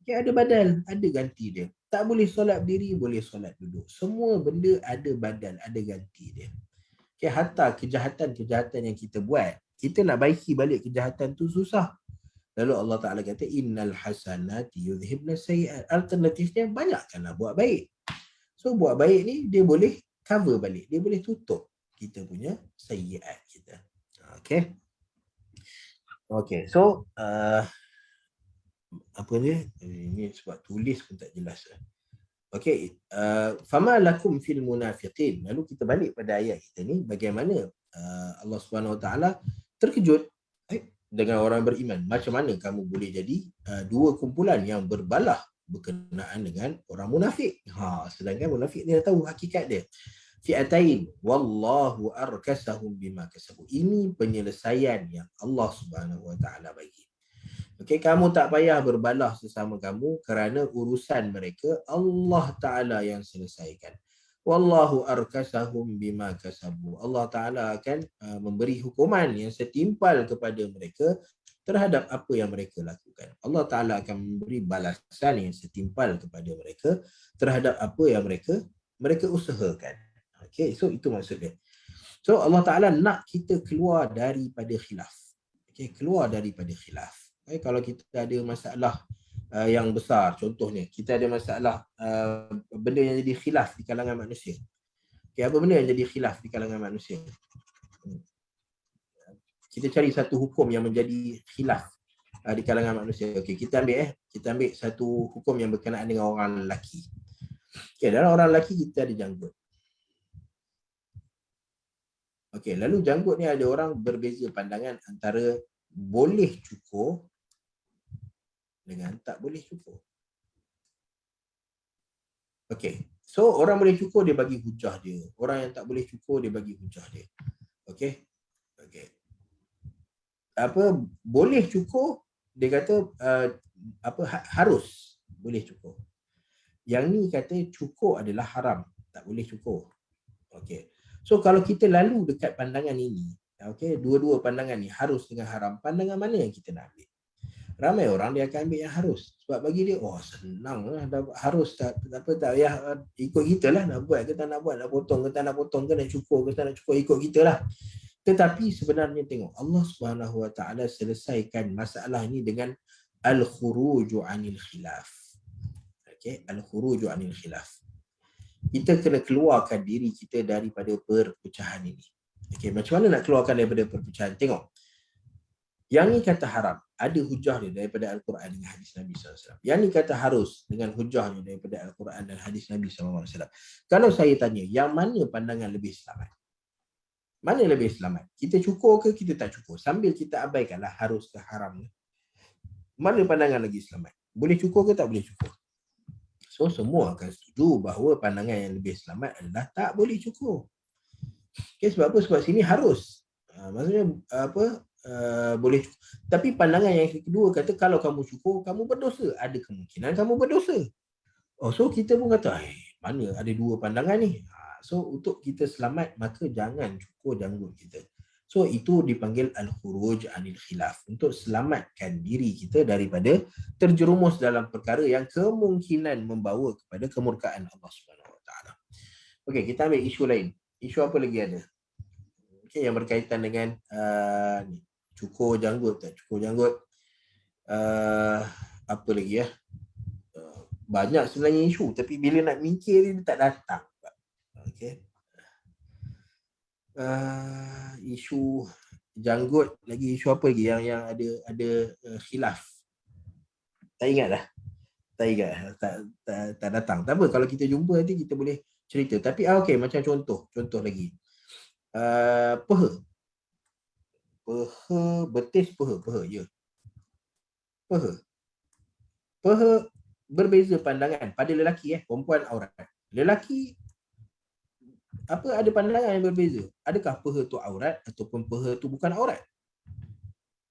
Okay, ada badal, ada ganti dia. Tak boleh solat berdiri, boleh solat duduk. Semua benda ada badal, ada ganti dia. Okay, hatta kejahatan-kejahatan yang kita buat, kita nak baiki balik kejahatan tu susah. Lalu Allah Ta'ala kata, innal hasanati yudhibna sayiat. Alternatifnya, banyakkanlah buat baik. So, buat baik ni, dia boleh cover balik. Dia boleh tutup kita punya sayiat kita. Okay. Okay, so, apa dia? Ini sebab tulis pun tak jelas. Okey, fama lakum fil munafiqin. Lalu kita balik pada ayat kita ni, bagaimana Allah Subhanahu Wa Taala terkejut dengan orang beriman. Macam mana kamu boleh jadi dua kumpulan yang berbalah berkenaan dengan orang munafik? Sedangkan munafik dia tahu hakikat dia. Fi'atain wallahu arkasahum bima kasabu. Ini penyelesaian yang Allah Subhanahu Wa Taala bagi. Okey, kamu tak payah berbalah sesama kamu kerana urusan mereka Allah Ta'ala yang selesaikan. Wallahu arkasahum bima kasabu. Allah Ta'ala akan memberi hukuman yang setimpal kepada mereka terhadap apa yang mereka lakukan. Allah Ta'ala akan memberi balasan yang setimpal kepada mereka terhadap apa yang mereka usahakan. Okey, so itu maksud dia. So Allah Ta'ala nak kita keluar daripada khilaf. Okey, keluar daripada khilaf. Kalau kita ada masalah yang besar, contohnya kita ada masalah benda yang jadi khilaf di kalangan manusia. Okay, apa benda yang jadi khilaf di kalangan manusia? Kita cari satu hukum yang menjadi khilaf di kalangan manusia. Okay, kita ambil satu hukum yang berkenaan dengan orang lelaki. Okay, dalam orang lelaki kita ada janggut. Okay, lalu janggut ni ada orang berbeza pandangan antara boleh cukur dengan tak boleh cukur. Okey. So orang boleh cukur dia bagi hujah dia. Orang yang tak boleh cukur dia bagi hujah dia. Okey. Okey. Apa boleh cukur dia kata harus boleh cukur. Yang ni kata cukur adalah haram, tak boleh cukur. Okey. So kalau kita lalu dekat pandangan ini, okey, dua-dua pandangan ni harus dengan haram, pandangan mana yang kita nak ambil? Ramai orang dia akan ambil yang harus. Sebab bagi dia, senang lah. Harus tak payah ikut kita lah. Nak buat ke tak nak buat, nak potong ke tak nak potong ke, nak cukur ke tak nak cukur, ikut kita lah. Tetapi sebenarnya tengok, Allah Subhanahu Wa Taala selesaikan masalah ini dengan al-khuruju anil khilaf. Okay? Al-khuruju anil khilaf. Kita kena keluarkan diri kita daripada perpecahan ini. Okay? Macam mana nak keluarkan daripada perpecahan? Tengok. Yang ni kata haram, ada hujah dia daripada Al-Quran dan hadis Nabi SAW. Yang ni kata harus dengan hujahnya daripada Al-Quran dan hadis Nabi SAW. Kalau saya tanya, yang mana pandangan lebih selamat? Mana lebih selamat? Kita cukur ke kita tak cukur? Sambil kita abaikanlah harus ke haram. Mana pandangan lagi selamat? Boleh cukur ke tak boleh cukur? So, semua akan setuju bahawa pandangan yang lebih selamat adalah tak boleh cukur. Okay, sebab apa? Sebab sini harus. Maksudnya apa? Boleh cukur. Tapi pandangan yang kedua kata kalau kamu cukur, kamu berdosa. Ada kemungkinan kamu berdosa. So kita pun kata, mana ada dua pandangan ni? So untuk kita selamat, maka jangan cukur janggut kita. So itu dipanggil al-khuruj anil khilaf. Untuk selamatkan diri kita daripada terjerumus dalam perkara yang kemungkinan membawa kepada kemurkaan Allah Subhanahu Wa Taala. Okey, kita ambil isu lain. Isu apa lagi ada? Okay, yang berkaitan dengan cukur janggut, tak cukur janggut. Apa lagi ya? Banyak sebenarnya isu, tapi bila nak mikir dia tak datang. Okay. Isu janggut lagi, isu apa lagi yang ada khilaf? Tak ingat dah. Tak datang. Tak apa, kalau kita jumpa nanti kita boleh cerita. Tapi okey, macam contoh lagi. Peha, betis peha, ya. Peha berbeza pandangan pada lelaki, perempuan aurat. Lelaki ada pandangan yang berbeza. Adakah peha tu aurat ataupun peha tu bukan aurat?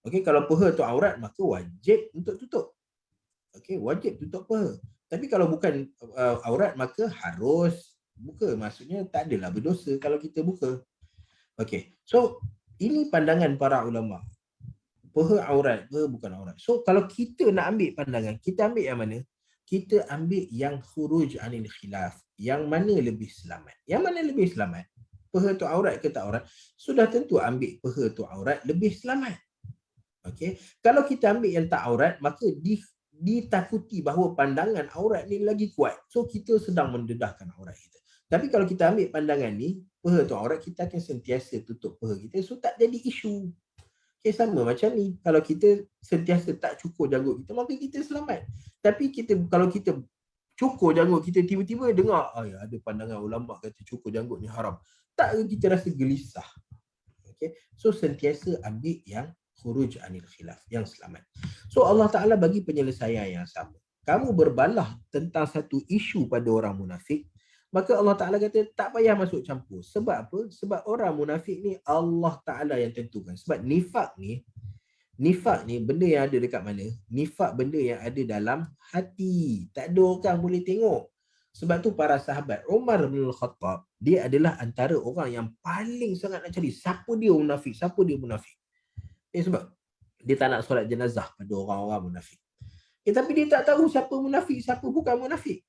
Okey, kalau peha tu aurat maka wajib untuk tutup. Okey, wajib tutup peha. Tapi kalau bukan aurat maka harus buka. Maksudnya tak adalah berdosa kalau kita buka. Okey. So, ini pandangan para ulama. Peha aurat, peha bukan aurat. So, kalau kita nak ambil pandangan, kita ambil yang mana? Kita ambil yang khuruj anil khilaf. Yang mana lebih selamat? Yang mana lebih selamat? Peha tu aurat ke tak aurat? Sudah tentu ambil peha tu aurat lebih selamat. Okey. Kalau kita ambil yang tak aurat, maka ditakuti bahawa pandangan aurat ni lagi kuat. So, kita sedang mendedahkan aurat kita. Tapi kalau kita ambil pandangan ni, peha tu aurat, kita akan sentiasa tutup peha kita. So, tak jadi isu. Okay, sama macam ni. Kalau kita sentiasa tak cukur janggut kita, maka kita selamat. Tapi kalau kita cukur janggut kita, tiba-tiba dengar ya, ada pandangan ulama kata cukur janggut ni haram. Tak, kita rasa gelisah. Okay. So, sentiasa ambil yang khuruj anil khilaf, yang selamat. So, Allah Ta'ala bagi penyelesaian yang sama. Kamu berbalah tentang satu isu pada orang munafik, maka Allah Ta'ala kata tak payah masuk campur. Sebab apa? Sebab orang munafik ni Allah Ta'ala yang tentukan. Sebab nifak ni benda yang ada dekat mana? Nifak benda yang ada dalam hati. Tak ada orang boleh tengok. Sebab tu para sahabat, Umar bin Khattab, dia adalah antara orang yang paling sangat nak cari siapa dia munafik, siapa dia munafik. Sebab dia tak nak solat jenazah pada orang-orang munafik. Tapi dia tak tahu siapa munafik, siapa bukan munafik.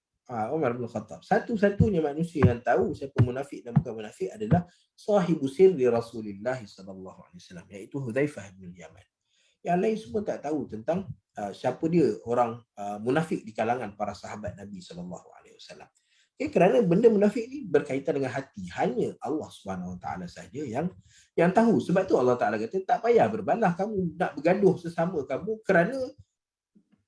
Umar bin Khattab. Satu-satunya manusia yang tahu siapa munafik dan bukan munafik adalah sahibu sirri Rasulullah sallallahu alaihi wasallam, iaitu Hudzaifah bin Yaman. Yang lain semua tak tahu tentang siapa dia orang munafik di kalangan para sahabat Nabi sallallahu alaihi wasallam. Kerana benda munafik ni berkaitan dengan hati. Hanya Allah Subhanahu Wa Taala saja yang tahu. Sebab tu Allah Taala kata tak payah berbalah kamu nak bergaduh sesama kamu kerana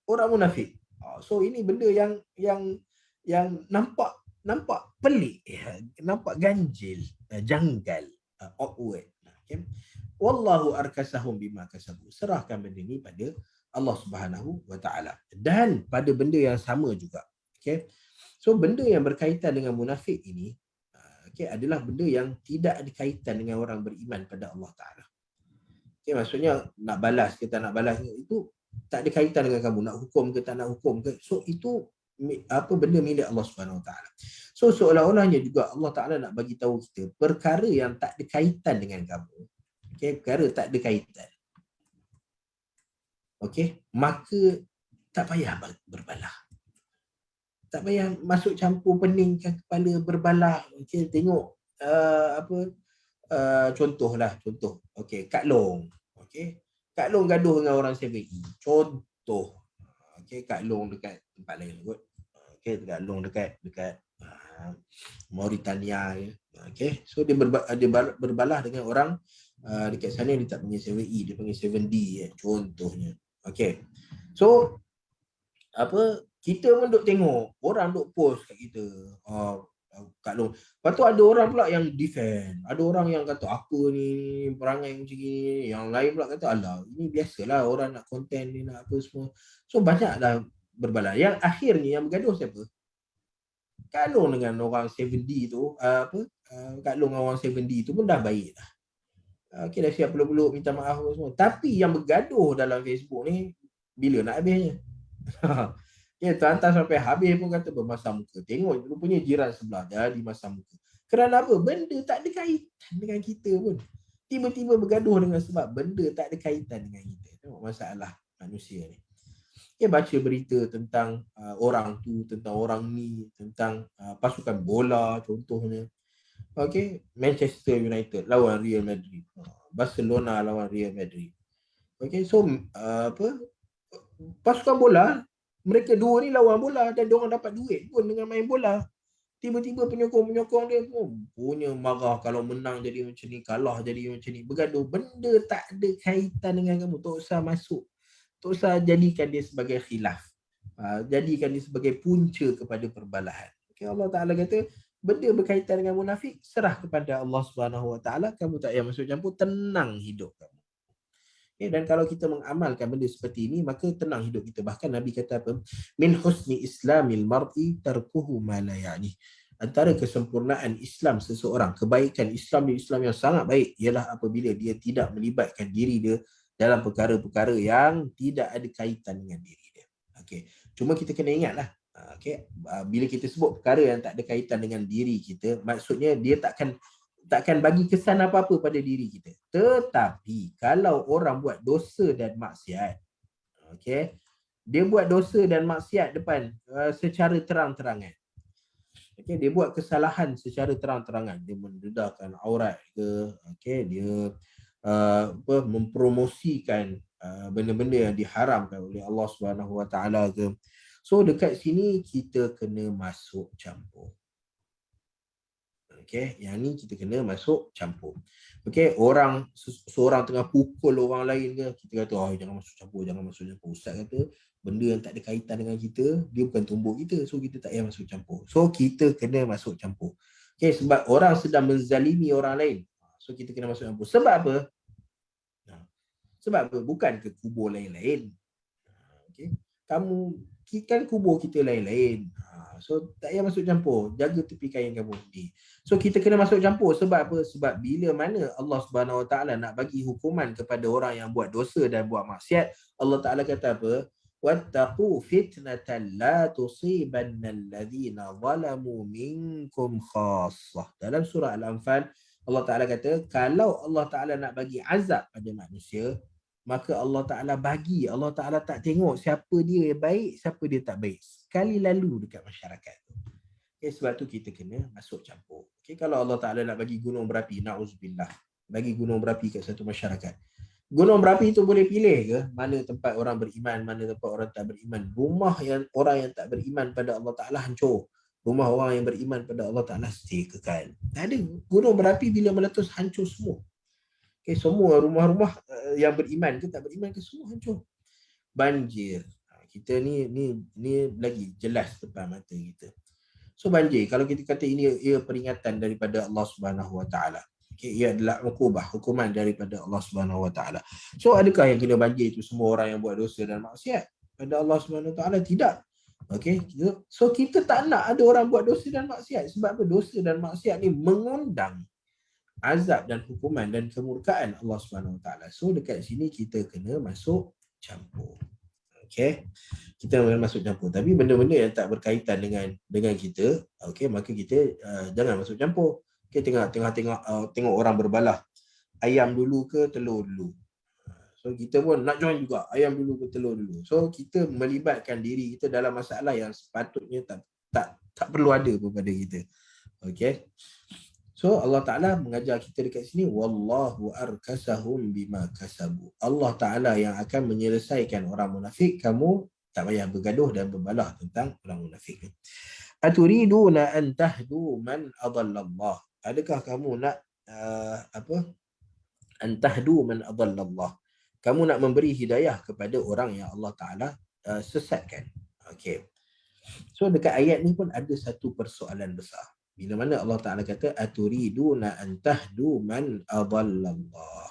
orang munafik. So ini benda yang nampak pelik, nampak ganjil, janggal, awkward. Okay. Wallahu arkasahum bima kasabu. Serahkan benda ni pada Allah Subhanahu Wa Taala. Dan pada benda yang sama juga. Okay. So benda yang berkaitan dengan munafik ini adalah benda yang tidak ada kaitan dengan orang beriman pada Allah Taala. Okay, maksudnya nak balas ke tak nak balas itu tak ada kaitan dengan kamu nak hukum ke tak nak hukum ke. So itu benda milik Allah Subhanahu Wa Taala. So seolah-olahnya juga Allah Taala nak bagi tahu kita perkara yang tak ada kaitan dengan kamu. Okey, perkara tak ada kaitan. Okey, maka tak payah berbalah. Tak payah masuk campur peningkan kepala berbalah. Okey, tengok contoh. Okey, Kak Long. Okey. Kak Long gaduh dengan orang 7E. Contoh. Okey, Kak Long dekat tempat lain kot. Okey, Kak Long dekat Mauritania ya. Okey, so dia berbalah dengan orang dekat sana, dia tak panggil 7E, dia panggil 7D ya, contohnya. Okey. So kita pun duk tengok orang duk post kat kita. Kak Long. Lepas tu ada orang pula yang defend. Ada orang yang kata apa ni perangai macam ni. Yang lain pula kata alah ini biasalah orang nak konten ni nak apa semua. So banyaklah berbalah. Yang akhirnya yang bergaduh siapa? Kak Long dengan orang 7D tu. Kak Long dengan orang 7D tu pun dah baik dah. Okey dah siap peluk-peluk minta maaf semua. Tapi yang bergaduh dalam Facebook ni bila nak habisnya? Hantar sampai habis pun kata bermasam muka. Tengok rupanya jiran sebelah jadi masam muka. Kerana apa? Benda tak ada kaitan dengan kita pun. Tiba-tiba bergaduh dengan sebab benda tak ada kaitan dengan kita. Tengok masalah manusia ni. Baca berita tentang orang tu, tentang orang ni, tentang pasukan bola contohnya. Okey, Manchester United lawan Real Madrid. Barcelona lawan Real Madrid. Okey, so pasukan bola mereka dua ni lawan bola dan diorang dapat duit pun dengan main bola. Tiba-tiba penyokong-penyokong dia punya marah kalau menang jadi macam ni, kalah jadi macam ni. Bergaduh. Benda tak ada kaitan dengan kamu. Tak usah masuk. Tak usah jadikan dia sebagai khilaf. Jadikan dia sebagai punca kepada perbalahan. Okay, Allah Ta'ala kata, benda berkaitan dengan munafik, serah kepada Allah Subhanahu Wa Ta'ala. Kamu tak payah masuk campur, tenang hidup kamu. Dan kalau kita mengamalkan benda seperti ini, maka tenang hidup kita. Bahkan Nabi kata apa? Min husni islamil mar'i tarkuhu ma la ya'ni. Antara kesempurnaan Islam seseorang, kebaikan Islam yang sangat baik ialah apabila dia tidak melibatkan diri dia dalam perkara-perkara yang tidak ada kaitan dengan diri dia. Okey. Cuma kita kena ingatlah, bila kita sebut perkara yang tak ada kaitan dengan diri kita, maksudnya dia takkan bagi kesan apa-apa pada diri kita. Tetapi kalau orang buat dosa dan maksiat, dia buat dosa dan maksiat depan secara terang-terangan. Dia buat kesalahan secara terang-terangan. Dia mendedahkan aurat ke, dia mempromosikan benda-benda yang diharamkan oleh Allah Subhanahu Wa Taala ke. So dekat sini kita kena masuk campur. Yang ni kita kena masuk campur. Orang seorang tengah pukul orang lain ke, kita kata jangan masuk campur. Ustaz kata benda yang tak ada kaitan dengan kita, dia bukan tumbuk kita, so kita tak payah masuk campur. So kita kena masuk campur. Sebab orang sedang menzalimi orang lain, so kita kena masuk campur. Sebab apa? Bukan ke kubur lain-lain. Kamu kan kubur kita lain-lain. So tak payah masuk campur. Jaga tepi kain kamu ni. So kita kena masuk campur. Sebab apa? Sebab bila mana Allah Subhanahu Wa Taala nak bagi hukuman kepada orang yang buat dosa dan buat maksiat, Allah Taala kata apa? Wattaqu fitnatan la tusibanna alladhina zalamu minkum khassah. Dalam surah Al-Anfal, Allah Taala kata kalau Allah Taala nak bagi azab pada manusia, maka Allah Ta'ala bagi. Allah Ta'ala tak tengok siapa dia yang baik, siapa dia tak baik. Sekali lalu dekat masyarakat. Sebab tu kita kena masuk campur. Kalau Allah Ta'ala nak bagi gunung berapi, na'uzubillah, bagi gunung berapi kat satu masyarakat. Gunung berapi tu boleh pilih ke mana tempat orang beriman, mana tempat orang tak beriman. Rumah yang orang yang tak beriman pada Allah Ta'ala hancur. Rumah orang yang beriman pada Allah Ta'ala stay kekal. Tak ada. Gunung berapi bila meletus hancur semua. Semua rumah-rumah yang beriman ke tak beriman ke semua hancur. Banjir. Kita ni lagi jelas depan mata kita. So banjir, kalau kita kata ini ia peringatan daripada Allah Subhanahu Wa Taala. Ia adalah hukuman daripada Allah Subhanahu Wa Taala. So adakah yang kena banjir itu semua orang yang buat dosa dan maksiat pada Allah Subhanahu Wa Taala? Tidak. So kita tak nak ada orang buat dosa dan maksiat. Sebab apa? Dosa dan maksiat ni mengundang azab dan hukuman dan kemurkaan Allah Subhanahu Wa Taala. So dekat sini kita kena masuk campur. Kita kena masuk campur. Tapi benda-benda yang tak berkaitan dengan kita, maka kita jangan masuk campur. Tengok orang berbalah. Ayam dulu ke telur dulu. So kita pun nak join juga, ayam dulu ke telur dulu. So kita melibatkan diri kita dalam masalah yang sepatutnya tak perlu ada kepada kita. So Allah Ta'ala mengajar kita dekat sini, wallahu arkasahum bima kasabu. Allah Ta'ala yang akan menyelesaikan orang munafik, kamu tak payah bergaduh dan berbalah tentang orang munafik. Aturiduna an tahdu man adallallah. Adakah kamu nak an tahdu man adallallah? Kamu nak memberi hidayah kepada orang yang Allah Ta'ala sesatkan. So dekat ayat ni pun ada satu persoalan besar. Bila mana Allah Ta'ala kata aturiduna an tahdu man adallallah.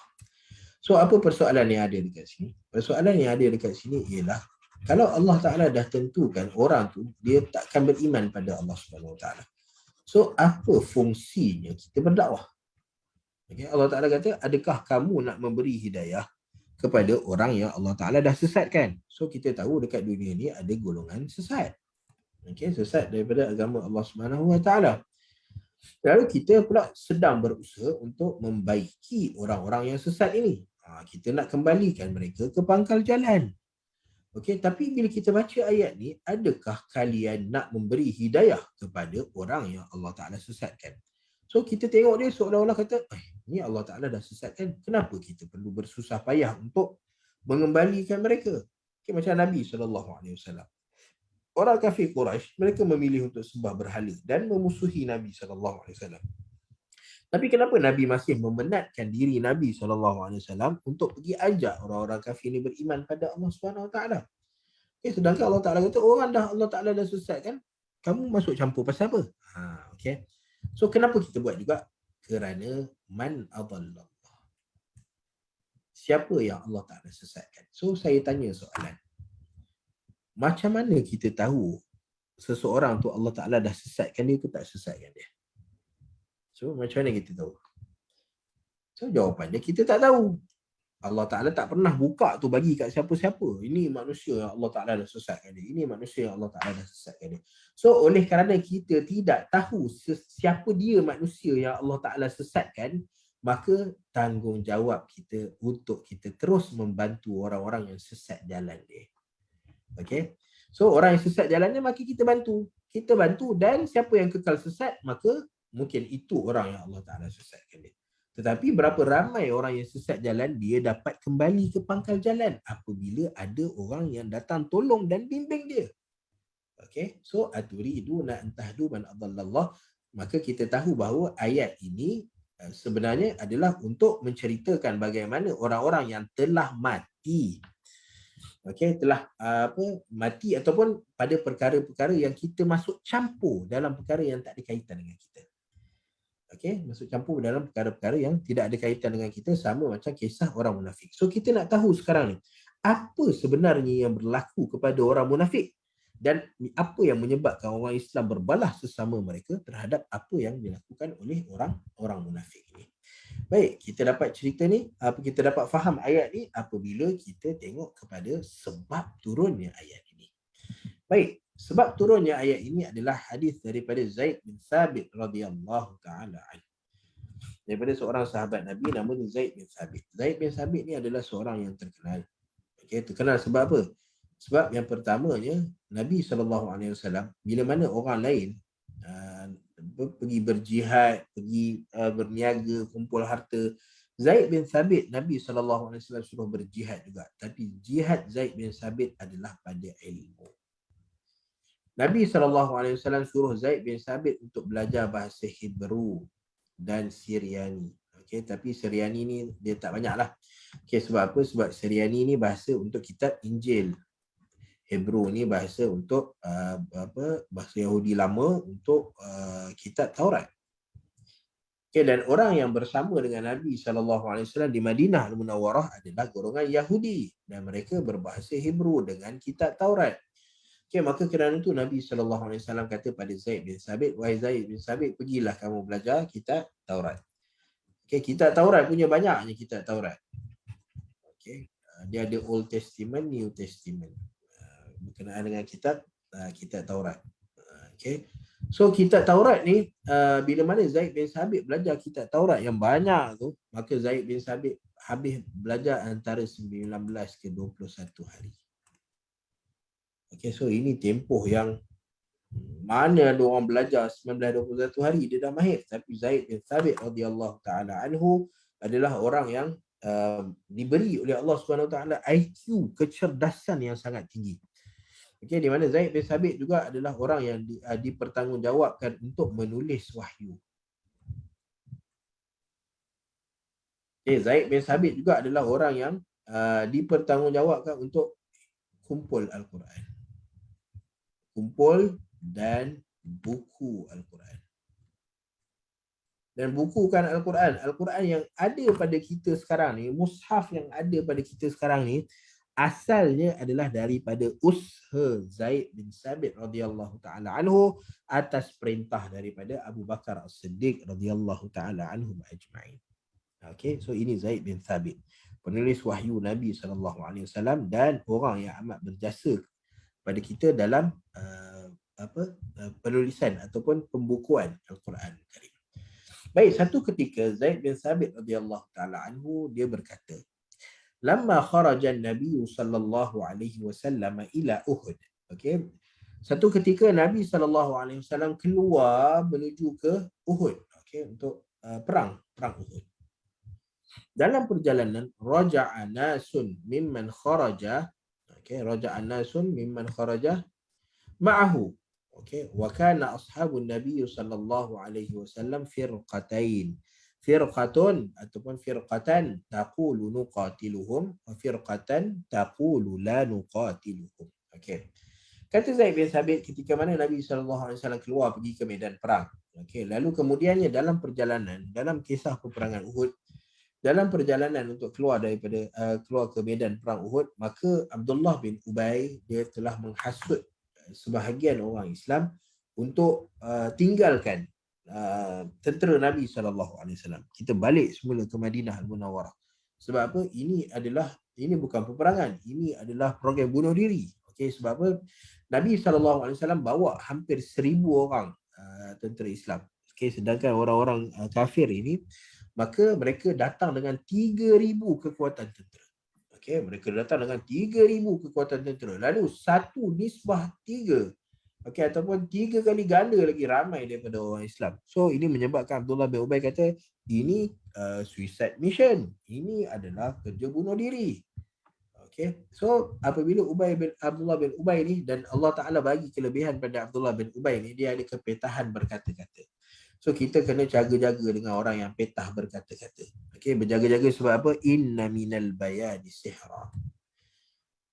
So apa persoalan yang ada dekat sini? Persoalan yang ada dekat sini ialah kalau Allah Ta'ala dah tentukan orang tu dia takkan beriman pada Allah Subhanahu Wa Ta'ala. So apa fungsinya kita berdakwah? Allah Ta'ala kata adakah kamu nak memberi hidayah kepada orang yang Allah Ta'ala dah sesatkan? So kita tahu dekat dunia ni ada golongan sesat. Sesat daripada agama Allah Subhanahu Wa Ta'ala. Lalu kita pula sedang berusaha untuk membaiki orang-orang yang sesat ini. Kita nak kembalikan mereka ke pangkal jalan. Tapi bila kita baca ayat ni, adakah kalian nak memberi hidayah kepada orang yang Allah Ta'ala sesatkan? So kita tengok dia seolah-olah kata, ni Allah Ta'ala dah sesatkan, kenapa kita perlu bersusah payah untuk mengembalikan mereka? Macam Nabi SAW. Orang kafir Quraisy, mereka memilih untuk sembah berhala dan memusuhi Nabi SAW. Tapi kenapa Nabi masih memenatkan diri Nabi SAW untuk pergi ajak orang-orang kafir ini beriman pada Allah SWT? Sedangkan Allah Ta'ala kata, orang dah Allah Ta'ala dah sesatkan, kamu masuk campur pasal apa? So kenapa kita buat juga? Kerana man adallallah. siapa yang Allah Ta'ala sesatkan. So saya tanya soalan, macam mana kita tahu seseorang tu Allah Ta'ala dah sesatkan dia ke tak sesatkan dia? So macam mana kita tahu? So jawapannya kita tak tahu. Allah Ta'ala tak pernah buka tu bagi kat siapa-siapa. Ini manusia yang Allah Ta'ala dah sesatkan dia. Ini manusia yang Allah Ta'ala dah sesatkan dia. So oleh kerana kita tidak tahu siapa dia manusia yang Allah Ta'ala sesatkan, maka tanggungjawab kita untuk kita terus membantu orang-orang yang sesat jalan dia. Okay. So orang yang sesat jalannya, maka kita bantu. Kita bantu, dan siapa yang kekal sesat, maka mungkin itu orang yang Allah Ta'ala sesatkan dia. Tetapi berapa ramai orang yang sesat jalan, dia dapat kembali ke pangkal jalan apabila ada orang yang datang tolong dan bimbing dia. Okay. So aturiduna an tahdu man adallallah. Maka kita tahu bahawa ayat ini sebenarnya adalah untuk menceritakan bagaimana orang-orang yang telah mati, telah mati ataupun pada perkara-perkara yang kita masuk campur dalam perkara yang tak ada kaitan dengan kita. Masuk campur dalam perkara-perkara yang tidak ada kaitan dengan kita, sama macam kisah orang munafik. So kita nak tahu sekarang ni, apa sebenarnya yang berlaku kepada orang munafik, dan apa yang menyebabkan orang Islam berbalah sesama mereka terhadap apa yang dilakukan oleh orang munafik ini. Baik, kita dapat cerita ni, kita dapat faham ayat ni apabila kita tengok kepada sebab turunnya ayat ini. Baik, sebab turunnya ayat ini adalah hadis daripada Zaid bin Thabit radhiyallahu taala anhu. Daripada seorang sahabat Nabi namanya Zaid bin Thabit. Zaid bin Thabit ni adalah seorang yang terkenal. Terkenal sebab apa? Sebab yang pertamanya, Nabi SAW, bila mana orang lain pergi berjihad, pergi berniaga, kumpul harta, Zaid bin Thabit, Nabi SAW suruh berjihad juga. Tapi jihad Zaid bin Thabit adalah pada ilmu. Nabi SAW suruh Zaid bin Thabit untuk belajar bahasa Hebrew dan Syriani. Tapi Syriani ni dia tak banyak lah. Sebab apa? Sebab Syriani ni bahasa untuk kitab Injil. Hebrew ni bahasa untuk bahasa Yahudi lama untuk kitab Taurat. Dan orang yang bersama dengan Nabi SAW di Madinah Al-Munawwarah adalah golongan Yahudi, dan mereka berbahasa Hebrew dengan kitab Taurat. Maka kerana itu Nabi SAW kata pada Zaid bin Thabit, wahai Zaid bin Thabit, pergilah kamu belajar kitab Taurat. Kitab Taurat punya banyaknya kitab Taurat. Dia ada Old Testament, New Testament, berkenaan dengan kitab Taurat. So kitab Taurat ni, bila mana Zaid bin Thabit belajar kitab Taurat yang banyak tu, maka Zaid bin Thabit habis belajar antara 19 ke 21 hari. So ini tempoh yang mana ada orang belajar 19-21 hari dia dah mahir. Tapi Zaid bin Thabit radhiyallahu taala anhu adalah orang yang diberi oleh Allah SWT IQ, kecerdasan yang sangat tinggi. Di mana Zaid bin Thabit juga adalah orang yang dipertanggungjawabkan untuk menulis wahyu. Zaid bin Thabit juga adalah orang yang dipertanggungjawabkan untuk kumpul Al-Quran. Kumpul dan buku Al-Quran. Dan bukukan Al-Quran. Al-Quran yang ada pada kita sekarang ni, mushaf yang ada pada kita sekarang ni, asalnya adalah daripada usaha Zaid bin Thabit radhiyallahu taala anhu atas perintah daripada Abu Bakar As-Siddiq radhiyallahu taala anhum ajma'in. So ini Zaid bin Thabit, penulis wahyu Nabi SAW dan orang yang amat berjasa pada kita dalam penulisan ataupun pembukuan Al-Quran Karim. Baik, satu ketika Zaid bin Thabit radhiyallahu taala anhu dia berkata, "Lamma kharaja an-nabiy sallallahu alaihi wasallam ila Uhud." Satu ketika Nabi sallallahu alaihi wasallam keluar menuju ke Uhud, untuk perang Uhud. Dalam perjalanan raja'a nasun mimman kharaja, raja'a nasun mimman kharaja ma'ahu. Wa kana ashabun nabiy sallallahu alaihi wasallam firqatain. Firqatun ataupun firqatan taqulu nuqatiluhum wa firqatan taqulu la nuqatiluhum. Kata Zaid bin Thabit, ketika mana Nabi SAW keluar pergi ke medan perang. Lalu kemudiannya dalam perjalanan, dalam kisah peperangan Uhud, dalam perjalanan untuk keluar daripada keluar ke medan perang Uhud, maka Abdullah bin Ubay dia telah menghasut sebahagian orang Islam untuk tinggalkan tentera Nabi SAW. Kita balik semula ke Madinah Al-Munawwarah. Sebab apa? Ini bukan peperangan, ini adalah program bunuh diri. Okey, sebab apa? Nabi SAW bawa hampir 1,000 orang tentera Islam. Okey, sedangkan orang-orang kafir ini, maka mereka datang dengan 3,000 kekuatan tentera. Okey, mereka datang dengan 3,000 kekuatan tentera. Lalu satu nisbah 3. Okey, ataupun 3 kali ganda lagi ramai daripada orang Islam. So ini menyebabkan Abdullah bin Ubay kata ini suicide mission. Ini adalah kerja bunuh diri. Okey. So apabila Abdullah bin Ubay ni, dan Allah Taala bagi kelebihan pada Abdullah bin Ubay ni, dia ada kepetahan berkata-kata. So kita kena jaga-jaga dengan orang yang petah berkata-kata. Okey, berjaga-jaga sebab apa? Inna minal bayani sihra.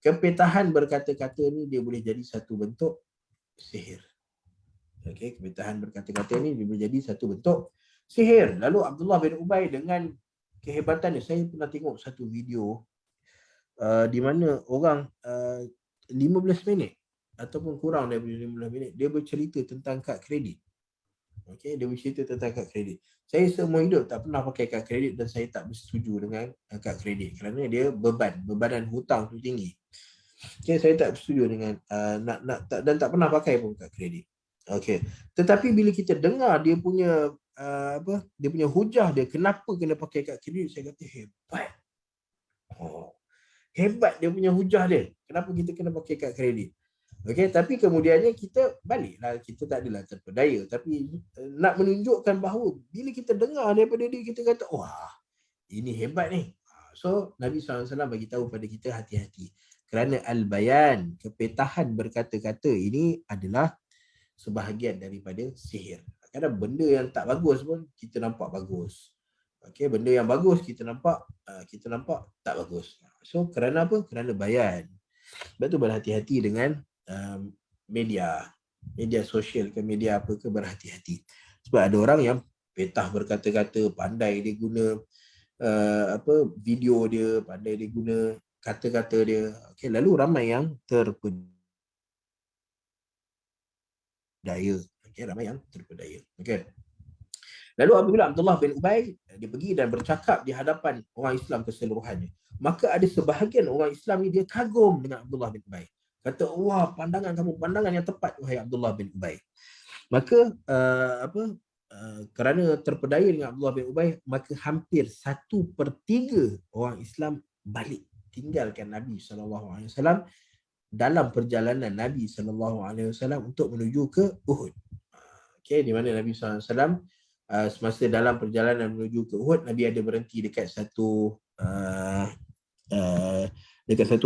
Kepetahan berkata-kata ni dia boleh jadi satu bentuk sihir. Okey, kepetahan berkata-kata ni dia boleh jadi satu bentuk sihir. Lalu Abdullah bin Ubay dengan kehebatannya, saya pernah tengok satu video di mana orang 15 minit ataupun kurang daripada 15 minit dia bercerita tentang kad kredit. Okey, dia bercerita tentang kad kredit. Saya seumur hidup tak pernah pakai kad kredit dan saya tak bersetuju dengan kad kredit kerana dia bebanan hutang tu tinggi. Okey, saya tak bersetuju dengan dan tak pernah pakai pun kad kredit. Okey. Tetapi bila kita dengar dia punya dia punya hujah dia kenapa kena pakai kad kredit, saya kata hebat. Hebat dia punya hujah dia. Kenapa kita kena pakai kad kredit? Okey, tapi kemudiannya kita baliklah, kita tak adalah terpedaya, tapi nak menunjukkan bahawa bila kita dengar daripada dia, kita kata wah, ini hebat ni. So Nabi SAW bagi tahu pada kita hati-hati kerana al-bayan, kepetahan berkata-kata ini adalah sebahagian daripada sihir. Kadang benda yang tak bagus pun kita nampak bagus. Okey, benda yang bagus kita nampak tak bagus. So kerana apa? Kerana bayan. Sebab tu berhati-hati dengan media sosial ke media apa ke, berhati-hati. Sebab ada orang yang petah berkata-kata, pandai dia guna video dia, pandai dia guna kata-kata dia. Okey, lalu ramai yang terpedaya. Okey, ramai yang terpedaya. Okey. Lalu apabila Abdullah bin Ubay dia pergi dan bercakap di hadapan orang Islam keseluruhannya, maka ada sebahagian orang Islam ni dia kagum dengan Abdullah bin Ubay. Kata, wah, pandangan kamu pandangan yang tepat wahai Abdullah bin Ubay. Maka kerana terpedaya dengan Abdullah bin Ubay, maka hampir 1/3 orang Islam balik tinggalkan Nabi SAW dalam perjalanan Nabi SAW untuk menuju ke Uhud. Okey, di mana Nabi SAW semasa dalam perjalanan menuju ke Uhud, Nabi ada berhenti dekat satu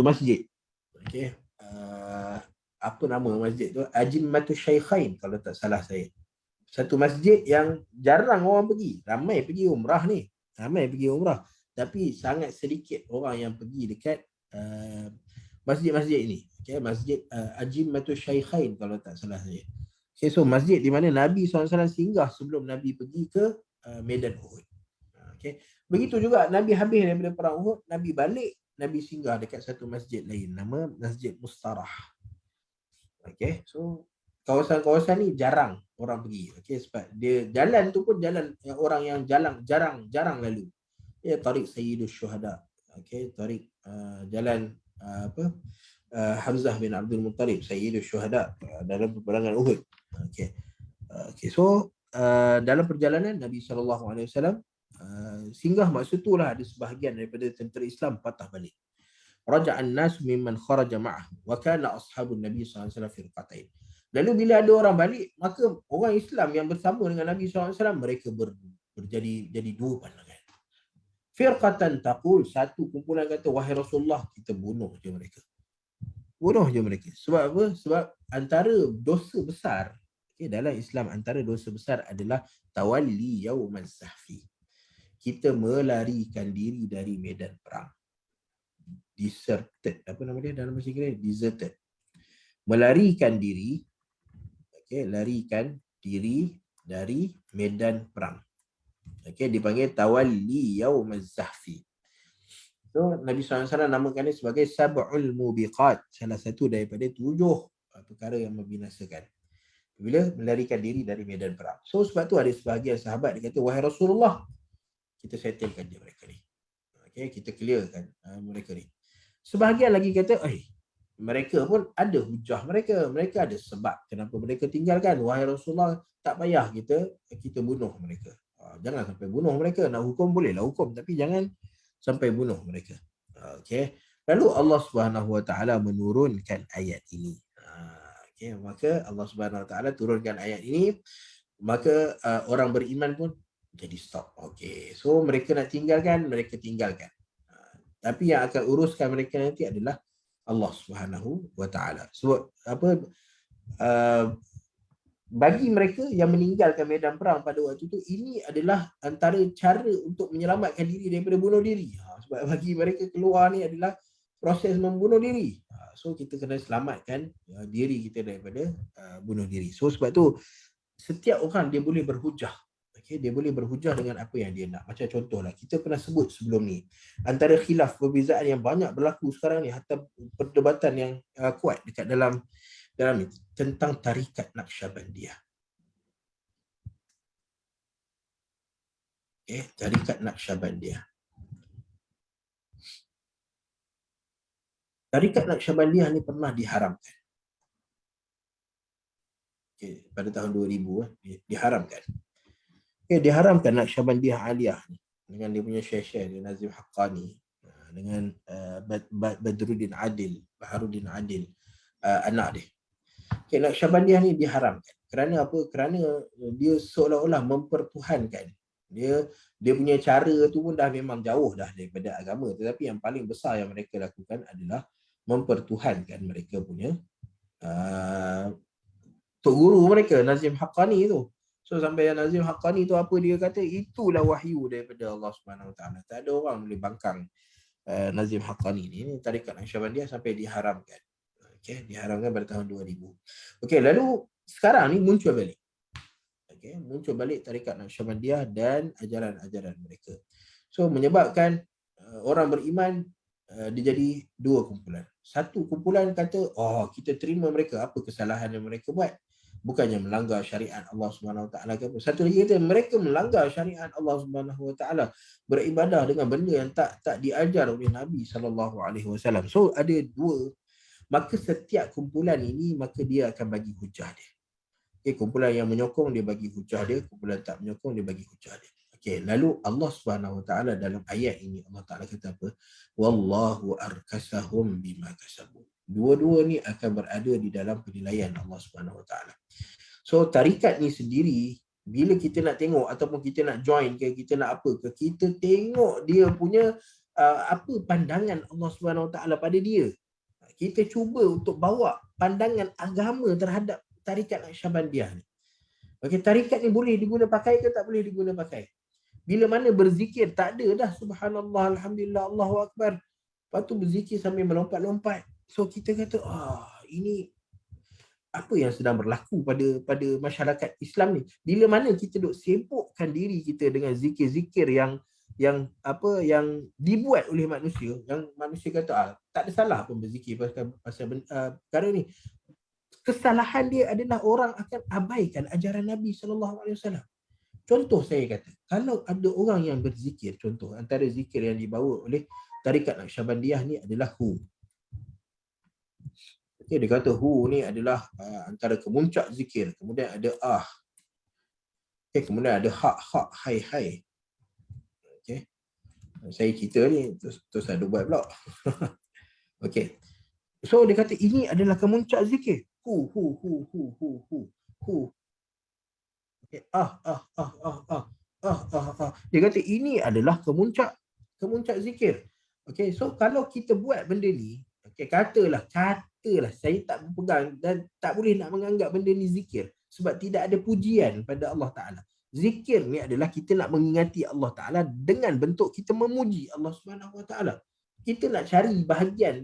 masjid. Okey, apa nama masjid tu? Ajimmatus Syaikhain kalau tak salah saya. Satu masjid yang jarang orang pergi. Ramai pergi umrah ni. Tapi sangat sedikit orang yang pergi dekat masjid-masjid ini. Okey, masjid Ajimmatus Syaikhain kalau tak salah saya. Okay, so masjid di mana Nabi SAW singgah sebelum Nabi pergi ke medan Uhud. Okay. Begitu juga Nabi habis daripada perang Uhud, Nabi balik, Nabi singgah dekat satu masjid lain, nama Masjid Mustarah. Okay, so kawasan-kawasan ni jarang orang pergi. Okay, sebab dia jalan tu pun jalan orang yang jarang lalu. Ya, Tariq Sayyidus Syuhada. Okay, Tariq jalan Hamzah bin Abdul Muttalib, Sayyidus Syuhada dalam peperangan Uhud. Okay, so dalam perjalanan Nabi SAW singgah, maksud itulah ada sebahagian daripada tentera Islam patah balik. Raja'an nas mimman kharaja ma'ah wa kana ashabun Nabi SAW firqatain. Lalu bila ada orang balik, maka orang Islam yang bersama dengan Nabi SAW mereka jadi dua pandangan. Firqatan taqul, satu kumpulan kata, wahai Rasulullah, kita bunuh je mereka. Sebab apa? Sebab antara dosa besar dalam Islam, antara dosa besar adalah tawalli yauman sahfi. Kita melarikan diri dari medan perang. Deserted. Apa nama dia dalam bahasa Inggeris? Deserted. Melarikan diri. Larikan diri dari medan perang. Okey, dipanggil tawalli yaumaz zahfi. So Nabi SAW namakan dia sebagai sab'ul mubiqat, salah satu daripada 7 perkara yang membinasakan bila melarikan diri dari medan perang. So sebab tu ada sebahagian sahabat dia kata, wahai Rasulullah, kita settlekan dia mereka ni. Okey, kita clearkan mereka ni. Sebahagian lagi kata, mereka pun ada hujah mereka. Mereka ada sebab kenapa mereka tinggalkan. Wahai Rasulullah, tak payah kita bunuh mereka. Jangan sampai bunuh mereka. Nak hukum bolehlah hukum, tapi jangan sampai bunuh mereka. Okey. Lalu Allah Subhanahu Wa Taala menurunkan ayat ini. Okey, maka Allah Subhanahu Wa Taala turunkan ayat ini, maka orang beriman pun jadi stop. Okey. So mereka nak tinggalkan, mereka tinggalkan. Tapi yang akan uruskan mereka nanti adalah Allah Subhanahu Wa Taala. Sebab bagi mereka yang meninggalkan medan perang pada waktu itu, ini adalah antara cara untuk menyelamatkan diri daripada bunuh diri. Sebab bagi mereka keluar ni adalah proses membunuh diri. So kita kena selamatkan diri kita daripada bunuh diri. So sebab tu setiap orang dia boleh berhujah. Okay, dia boleh berhujah dengan apa yang dia nak. Macam contohlah, kita pernah sebut sebelum ni, antara khilaf perbezaan yang banyak berlaku sekarang ni, hatta perdebatan yang kuat dekat dalam ni, tentang tarikat Naqsyabandiyah. Okay, tarikat Naqsyabandiyah. Tarikat Naqsyabandiyah ni pernah diharamkan. Okay, pada tahun 2000 diharamkan. Okay, diharamkan Naqsyabandiyah Aliyah ni dengan dia punya syekh dia Nazim Haqqani, dengan Badruddin Adil, Baharuddin Adil, anak dia. Okay, Naqsyabandiyah ni diharamkan. Kerana apa? Kerana dia seolah-olah mempertuhankan. Dia punya cara tu pun dah memang jauh dah daripada agama. Tetapi yang paling besar yang mereka lakukan adalah mempertuhankan mereka punya tok guru mereka, Nazim Haqqani tu. So sampai yang Nazim Haqqani tu apa dia kata, itulah wahyu daripada Allah Subhanahu Wa Taala. Tak ada orang boleh bangkang Nazim Haqqani ni. Ini tarikat Naqsyabandiyah sampai diharamkan. Okey, diharamkan pada tahun 2000. Okey, lalu sekarang ni muncul balik. Okey, muncul balik tarikat Naqsyabandiyah dan ajaran-ajaran mereka. So menyebabkan orang beriman dia jadi dua kumpulan. Satu kumpulan kata, kita terima mereka, apa kesalahan yang mereka buat? Bukannya melanggar syariat Allah Subhanahu Wa Taala ke apa. Satu lagi kata mereka melanggar syariat Allah Subhanahu Wa Taala, beribadah dengan benda yang tak diajar oleh Nabi sallallahu alaihi wasallam. So ada dua. Maka setiap kumpulan ini, maka dia akan bagi hujah dia. Okay, kumpulan yang menyokong dia bagi hujah dia, kumpulan tak menyokong dia bagi hujah dia. Okay, lalu Allah Subhanahu Wa Taala dalam ayat ini Allah Taala kata apa? Wallahu arkasahum bima kasabu. Dua-dua ni akan berada di dalam penilaian Allah Subhanahu Wa Taala. So tarikat ni sendiri, bila kita nak tengok ataupun kita nak join ke, kita nak apa ke, kita tengok dia punya apa pandangan Allah Subhanahu Wa Taala pada dia. Kita cuba untuk bawa pandangan agama terhadap tarikat Naqsyabandiyah ni. Okey, tarikat ni boleh diguna pakai ke tak boleh diguna pakai? Bila mana berzikir, tak ada dah subhanallah, alhamdulillah, Allahu akbar. Lepas tu berzikir sambil melompat-lompat. So kita kata, ini apa yang sedang berlaku pada masyarakat Islam ni? Bila mana kita duk sibukkan diri kita dengan zikir-zikir yang dibuat oleh manusia, yang manusia kata tak ada salah pun berzikir pasal perkara ni. Kesalahan dia adalah orang akan abaikan ajaran Nabi sallallahu alaihi wasallam. Contoh saya kata, kalau ada orang yang berzikir, contoh antara zikir yang dibawa oleh tarikat Naqsyabandiyah ni adalah hu. Okay, dia kata hu ni adalah antara kemuncak zikir. Kemudian ada okay, kemudian ada hak, hai. Okay. Saya cerita ni, terus ada buat pula. Okay. So dia kata ini adalah kemuncak zikir. Hu. Okay. Dia kata ini adalah kemuncak zikir. Okay, so kalau kita buat benda ni, okay, katalah saya tak berpegang dan tak boleh nak menganggap benda ni zikir sebab tidak ada pujian pada Allah Ta'ala. Zikir ni adalah kita nak mengingati Allah Ta'ala dengan bentuk kita memuji Allah Subhanahu Wa Ta'ala. Kita nak cari bahagian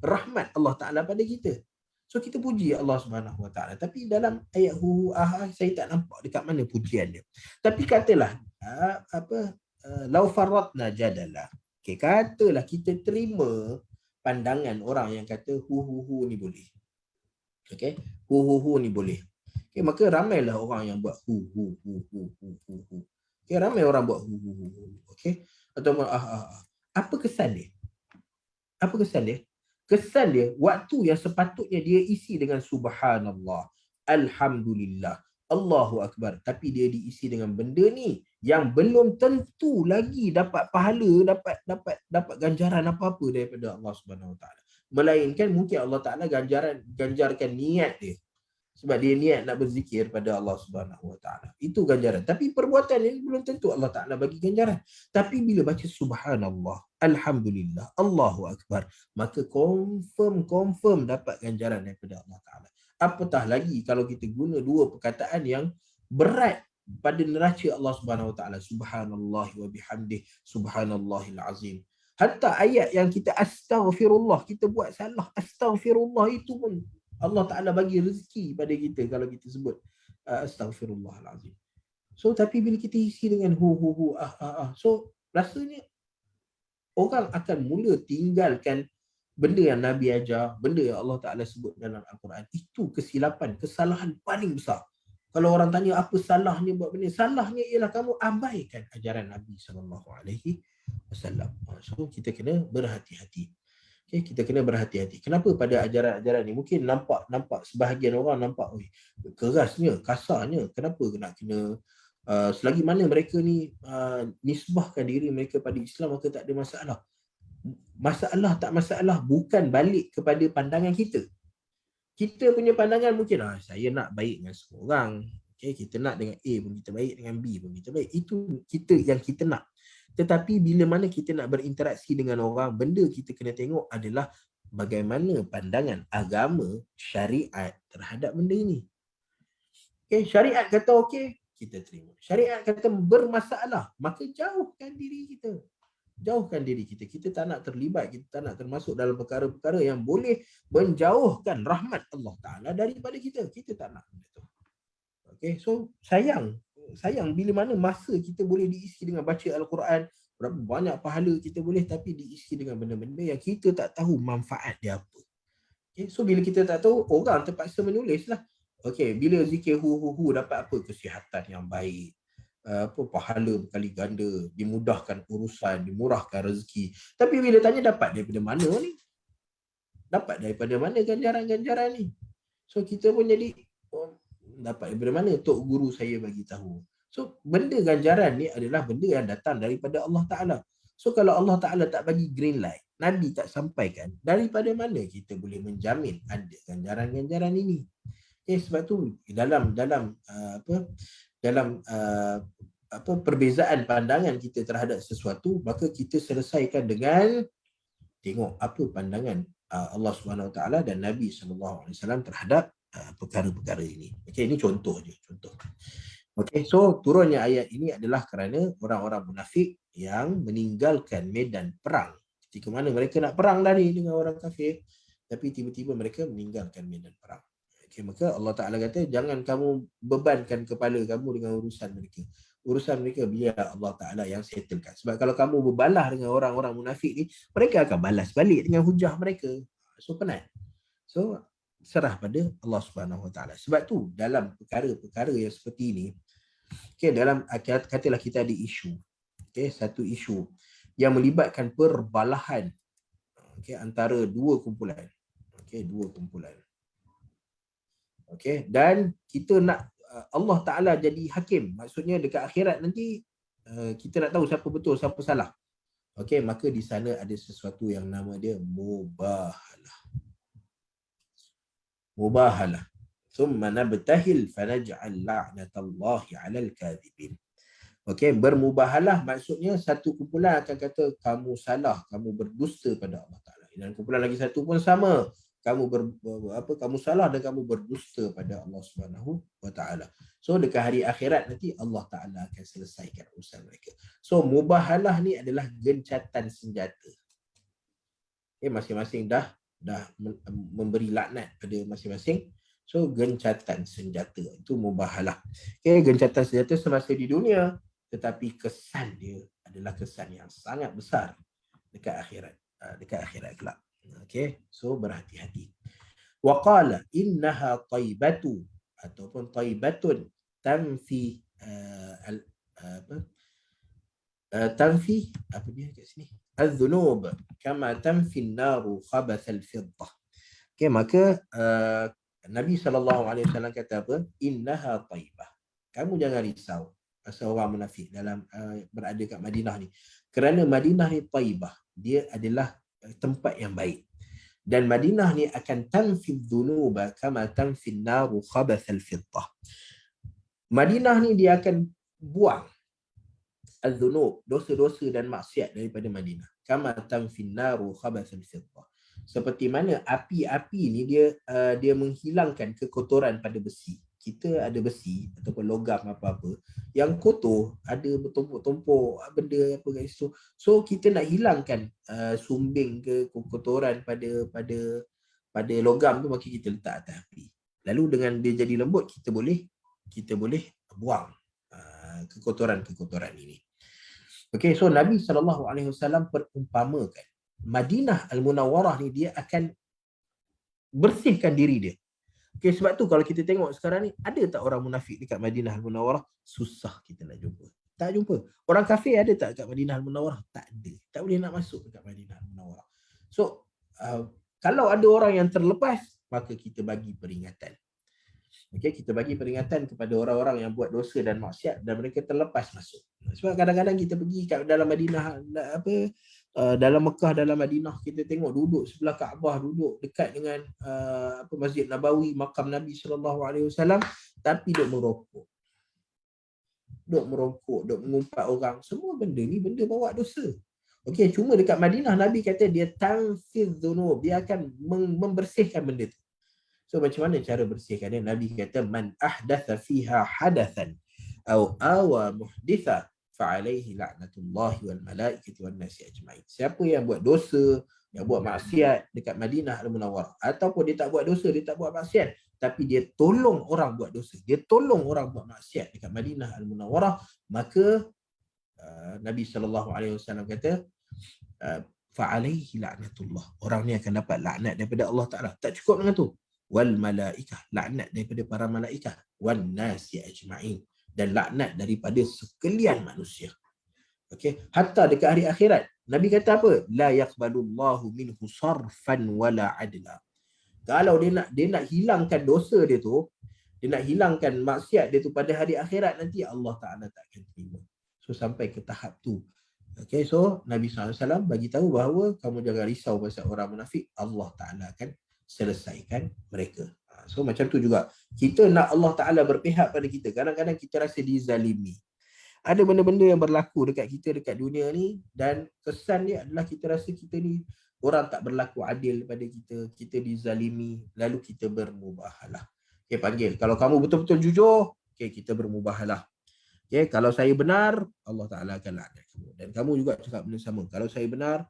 rahmat Allah Ta'ala pada kita. So kita puji Allah Subhanahu Wa Taala. Tapi dalam ayat hu saya tak nampak dekat mana pujian dia. Tapi katalah lau faradna jadala. Okey, katalah kita terima pandangan orang yang kata hu ni boleh. Okey, hu ni boleh. Okey, maka ramailah orang yang buat hu. Okey, ramai orang buat hu. Okey, atau apa kesan dia? Apa kesan dia? Kesan dia, waktu yang sepatutnya dia isi dengan subhanallah, alhamdulillah, Allahu Akbar. Tapi dia diisi dengan benda ni yang belum tentu lagi dapat pahala, dapat ganjaran apa-apa daripada Allah Subhanahu Wa Taala. Melainkan mungkin Allah Taala ganjarkan niat dia. Sebab dia niat nak berzikir pada Allah Subhanahu Wa Taala. Itu ganjaran. Tapi perbuatan ini belum tentu Allah Taala bagi ganjaran. Tapi bila baca subhanallah, alhamdulillah, Allahu Akbar, maka confirm dapat ganjaran daripada Allah Taala. Apatah lagi kalau kita guna dua perkataan yang berat pada neraca Allah Subhanahu Wa Taala, subhanallah wa bihamdih, subhanallahil azim. Hatta ayat yang kita astaghfirullah, kita buat salah astaghfirullah, itu pun Allah Ta'ala bagi rezeki pada kita kalau kita sebut astaghfirullahalazim. So tapi bila kita isi dengan hu so rasanya orang akan mula tinggalkan benda yang Nabi ajar, benda yang Allah Ta'ala sebut dalam Al-Quran. Itu kesilapan, kesalahan paling besar. Kalau orang tanya apa salahnya buat benda, salahnya ialah kamu abaikan ajaran Nabi SAW. So kita kena berhati-hati. Okay, kita kena berhati-hati. Kenapa pada ajaran-ajaran ni mungkin nampak sebahagian orang nampak kerasnya, kasarnya. Kenapa nak kena selagi mana mereka ni nisbahkan diri mereka pada Islam, maka tak ada masalah. Masalah bukan balik kepada pandangan kita. Kita punya pandangan mungkin saya nak baik dengan semua orang. Okay, kita nak dengan A pun kita baik, dengan B pun kita baik. Itu yang kita nak. Tetapi bila mana kita nak berinteraksi dengan orang, benda kita kena tengok adalah bagaimana pandangan agama, syariat terhadap benda ini. Okay, syariat kata okey, kita terima. Syariat kata bermasalah, maka jauhkan diri kita. Jauhkan diri kita. Kita tak nak terlibat, kita tak nak termasuk dalam perkara-perkara yang boleh menjauhkan rahmat Allah Ta'ala daripada kita. Kita tak nak benda tu. Okay, so sayang bila mana masa kita boleh diisi dengan baca Al-Quran, berapa banyak pahala kita boleh, tapi diisi dengan benda-benda yang kita tak tahu manfaat dia apa. Okay, so bila kita tak tahu, orang terpaksa menulis lah. Okay, bila zikir hu dapat apa? Kesihatan yang baik, pahala berkali ganda, dimudahkan urusan, dimurahkan rezeki. Tapi bila tanya dapat daripada mana ni? Dapat daripada mana ganjaran-ganjaran ni? So kita pun jadi dapat daripada mana? Tok guru saya bagi tahu. So benda ganjaran ni adalah benda yang datang daripada Allah Ta'ala. So kalau Allah Ta'ala tak bagi green light, Nabi tak sampaikan, daripada mana kita boleh menjamin ada ganjaran-ganjaran ini? Sebab tu dalam perbezaan pandangan kita terhadap sesuatu, maka kita selesaikan dengan tengok apa pandangan Allah Subhanahu Wa Taala dan Nabi SAW terhadap perkara-perkara ini. Okey, ini contoh je, contoh. Okey, so turunnya ayat ini adalah kerana orang-orang munafik yang meninggalkan medan perang. Ketika mana mereka nak perang dah ni dengan orang kafir, tapi tiba-tiba mereka meninggalkan medan perang. Okey, maka Allah Taala kata jangan kamu bebankan kepala kamu dengan urusan mereka. Urusan mereka biar Allah Ta'ala yang settlekan. Sebab kalau kamu berbalah dengan orang-orang munafik ni, mereka akan balas balik dengan hujah mereka. So penat. So serah pada Allah Subhanahu Wa Taala. Sebab tu dalam perkara-perkara yang seperti ini, okay, dalam katalah kita ada isu, okay, satu isu yang melibatkan perbalahan, okay, antara dua kumpulan, okay, dan kita nak Allah Ta'ala jadi hakim. Maksudnya dekat akhirat nanti kita nak tahu siapa betul, siapa salah. Okey, maka di sana ada sesuatu yang nama dia mubahalah. Mubahalah. Thumma nabtahil fanaj'al la'natallahi 'alal kadhibin. Okey, bermubahalah maksudnya satu kumpulan akan kata kamu salah, kamu berdusta pada Allah Ta'ala. Dan kumpulan lagi satu pun sama. Kamu salah dan kamu berdusta pada Allah Subhanahu Wa Taala. So dekat hari akhirat nanti Allah Taala akan selesaikan urusan mereka. So mubahalah ni adalah gencatan senjata. Masing-masing dah dah memberi laknat pada masing-masing. So gencatan senjata itu mubahalah. Okay, gencatan senjata semasa di dunia, tetapi kesan dia adalah kesan yang sangat besar dekat akhirat, dekat akhirat kelak. Okay, so berhati-hati. Wa qala innaha taibatu ataupun taibatun tanfi apa tanfi apa dia kat sini, az-zunub kama tanfi an-naru khabath al-fiddah. Okay, maka Nabi SAW kata apa? Innaha taibah. Kamu jangan risau pasal orang munafik dalam berada kat Madinah ni. Kerana Madinah ni taibah. Dia adalah tempat yang baik. Dan Madinah ni akan tanfid dhunuba kama tanfid naru khabath al-fiddah. Madinah ni dia akan buang al-dhunub, dosa-dosa dan maksiat daripada Madinah. Kama tanfid naru khabath al-fiddah. Seperti mana api-api ni dia menghilangkan kekotoran pada besi. Kita ada besi ataupun logam apa-apa yang kotor, ada bertumpuk-tumpuk benda apa kat situ. So kita nak hilangkan sumbing ke kotoran pada logam tu, maka kita letak atas api. Lalu dengan dia jadi lembut, kita boleh buang kekotoran-kekotoran ini. Okey, so Nabi SAW perumpamakan Madinah Al-Munawwarah ni dia akan bersihkan diri dia. Okay, sebab tu kalau kita tengok sekarang ni, ada tak orang munafik dekat Madinah Al-Munawwarah? Susah kita nak jumpa. Tak jumpa. Orang kafir ada tak dekat Madinah Al-Munawwarah? Tak ada. Tak boleh nak masuk dekat Madinah Al-Munawwarah. So, kalau ada orang yang terlepas, maka kita bagi peringatan. Okay, kita bagi peringatan kepada orang-orang yang buat dosa dan maksiat dan mereka terlepas masuk. Sebab kadang-kadang kita pergi kat dalam Madinah, dalam Mekah, dalam Madinah, kita tengok duduk sebelah Kaabah, duduk dekat dengan Masjid Nabawi, makam Nabi SAW, tapi duk merokok. Duk mengumpat orang. Semua benda ni benda bawa dosa. Okey, cuma dekat Madinah Nabi kata dia tanfidh dhunub, dia akan membersihkan benda tu. So macam mana cara bersihkan dia? Nabi kata man ahdatha fiha hadathan aw awa muhditha fa alaihi la'natullahi wal malaikati wan nasi ajma'in. Siapa yang buat dosa, yang buat maksiat dekat Madinah Al-Munawwarah, ataupun dia tak buat dosa, dia tak buat maksiat, tapi dia tolong orang buat dosa, dia tolong orang buat maksiat dekat Madinah Al-Munawwarah, maka Nabi SAW kata fa alaihi la'natullah. Orang ni akan dapat laknat daripada Allah Taala. Tak cukup dengan tu. Wal malaikah, laknat daripada para malaikah, wan nasi ajma'in, dan laknat daripada sekalian manusia. Okey, hatta dekat hari akhirat Nabi kata apa? La yaqbalullahu minhu sarfan wala adla. Kalau dia nak hilangkan dosa dia tu, dia nak hilangkan maksiat dia tu pada hari akhirat nanti, Allah Taala tak akan terima. So sampai ke tahap tu. Okey, so Nabi SAW bagi tahu bahawa kamu jangan risau pasal orang munafik, Allah Taala akan selesaikan mereka. So macam tu juga, kita nak Allah Ta'ala berpihak pada kita. Kadang-kadang kita rasa dizalimi. Ada benda-benda yang berlaku dekat kita dekat dunia ni, dan kesan dia adalah kita rasa kita ni orang tak berlaku adil pada kita, kita dizalimi, lalu kita bermubahalah. Okay, panggil, kalau kamu betul-betul jujur, okay, kita bermubahalah. Okay, kalau saya benar, Allah Ta'ala akan laknat kamu. Dan kamu juga cakap benda sama. Kalau saya benar,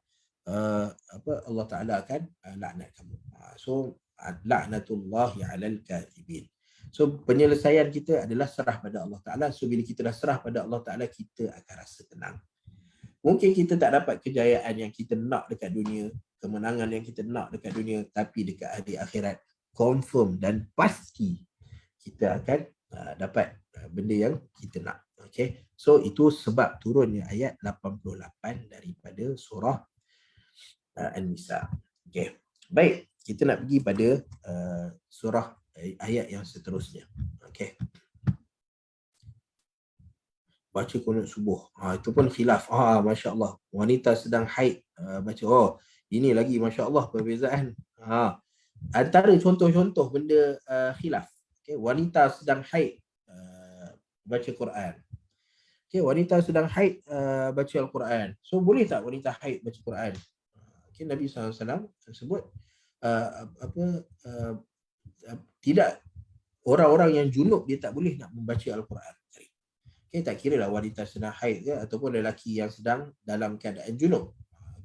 Allah Ta'ala akan laknat kamu. So laknatullahi 'alal kadhibin. So penyelesaian kita adalah serah pada Allah Ta'ala. So bila kita dah serah pada Allah Ta'ala, kita akan rasa tenang. Mungkin kita tak dapat kejayaan yang kita nak dekat dunia, kemenangan yang kita nak dekat dunia, tapi dekat hari akhirat confirm dan pasti kita akan dapat benda yang kita nak. Okay, so itu sebab turunnya ayat 88 daripada surah An-Nisa. Okay, baik, kita nak pergi pada surah ayat yang seterusnya. Okay, baca kunut subuh. Itu pun khilaf. Masya Allah, wanita sedang haid baca. Ini lagi Masya Allah perbezaan. Antara contoh-contoh benda khilaf. Okay, wanita sedang haid baca Quran. Okay, wanita sedang haid baca Al-Quran. So boleh tak wanita haid baca Quran? Okay, Nabi SAW sebut tidak, orang-orang yang junub dia tak boleh nak membaca Al-Quran. Okay, tak kira lah wanita sedang haid ke ataupun lelaki yang sedang dalam keadaan junub.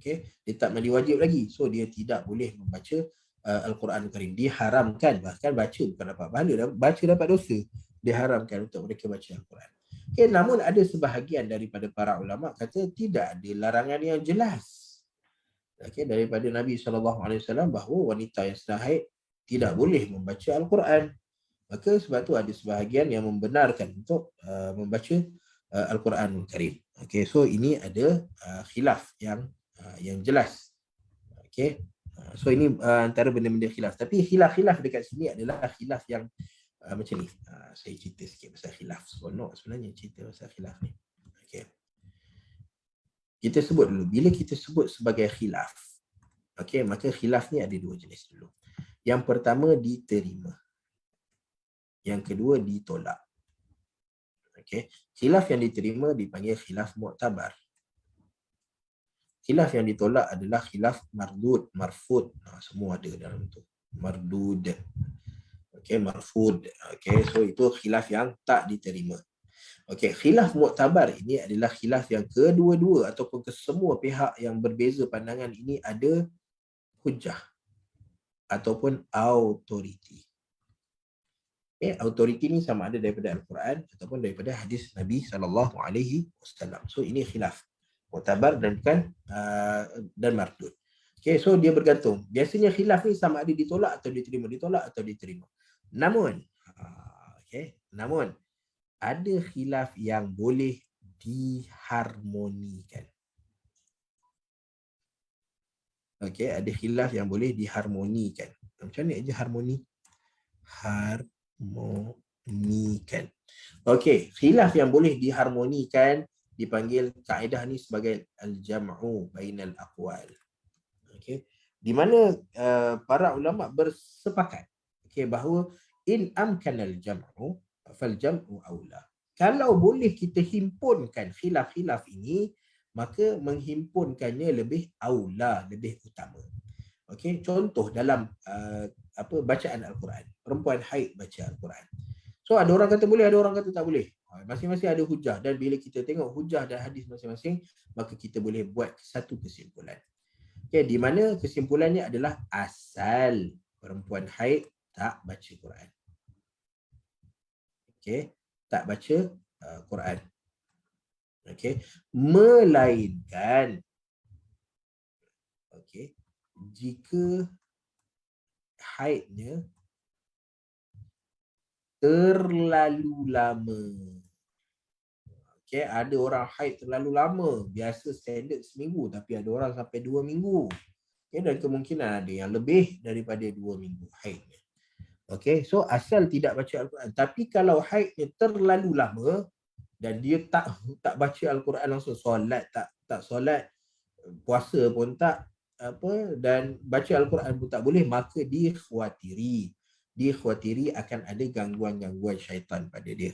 Okey, dia tak mandi wajib lagi. So dia tidak boleh membaca Al-Quran Karim. Diharamkan, bahkan baca bukan dapat pahala, baca dapat dosa. Diharamkan untuk mereka baca Al-Quran. Okay, namun ada sebahagian daripada para ulama kata tidak ada larangan yang jelas. Okay, daripada Nabi SAW bahawa wanita yang sedang haid tidak boleh membaca Al-Quran. Maka sebab tu ada sebahagian yang membenarkan untuk membaca Al-Quran Karim. Okay, so ini ada khilaf yang jelas. Okay. So ini antara benda-benda khilaf. Tapi khilaf-khilaf dekat sini adalah khilaf yang macam ni. Saya cerita sikit pasal khilaf. Seronok sebenarnya cerita pasal khilaf ni. Okay. Kita sebut dulu. Bila kita sebut sebagai khilaf, okay, maka khilaf ni ada dua jenis dulu. Yang pertama diterima. Yang kedua ditolak. Okay. Khilaf yang diterima dipanggil khilaf mu'tabar. Khilaf yang ditolak adalah khilaf mardud, marfud. Semua ada dalam tu. Mardud. Okay, marfud. Okay, so itu khilaf yang tak diterima. Okay, khilaf mu'tabar ini adalah khilaf yang kedua-dua ataupun kesemua pihak yang berbeza pandangan ini ada hujah ataupun autoriti. Okay, autoriti ni sama ada daripada Al-Quran ataupun daripada hadis Nabi SAW. So ini khilaf mu'tabar dan bukan dan mardud. Okay, so dia bergantung. Biasanya khilaf ni sama ada ditolak atau diterima, ditolak atau diterima. Namun ada khilaf yang boleh diharmonikan. Okay, ada khilaf yang boleh diharmonikan. Macam mana aja harmoni? Harmonikan. Okay, khilaf yang boleh diharmonikan dipanggil kaedah ni sebagai al-jam'u bainal aqwal. Okay, di mana para ulama bersepakat bahawa in amkanal jam'u fal jam'u aula. Kalau boleh kita himpunkan khilaf-khilaf ini, maka menghimpunkannya lebih aula, lebih utama. Okey, contoh dalam bacaan Al-Quran. Perempuan haid baca Al-Quran. So ada orang kata boleh, ada orang kata tak boleh. Masing-masing ada hujah, dan bila kita tengok hujah dan hadis masing-masing, maka kita boleh buat satu kesimpulan. Okay, di mana kesimpulannya adalah asal perempuan haid tak baca Quran. Okay, tak baca Quran. Okay, melainkan jika haidnya terlalu lama. Okay, ada orang haid terlalu lama. Biasa standard seminggu, tapi ada orang sampai 2 minggu. Okay, dan kemungkinan ada yang lebih daripada 2 minggu haidnya. Okay, so asal tidak baca Al-Quran. Tapi kalau haidnya terlalu lama dan dia tak baca Al-Quran langsung, solat tak solat, puasa pun tak dan baca Al-Quran pun tak boleh, maka dikhawatiri akan ada gangguan-gangguan syaitan pada dia.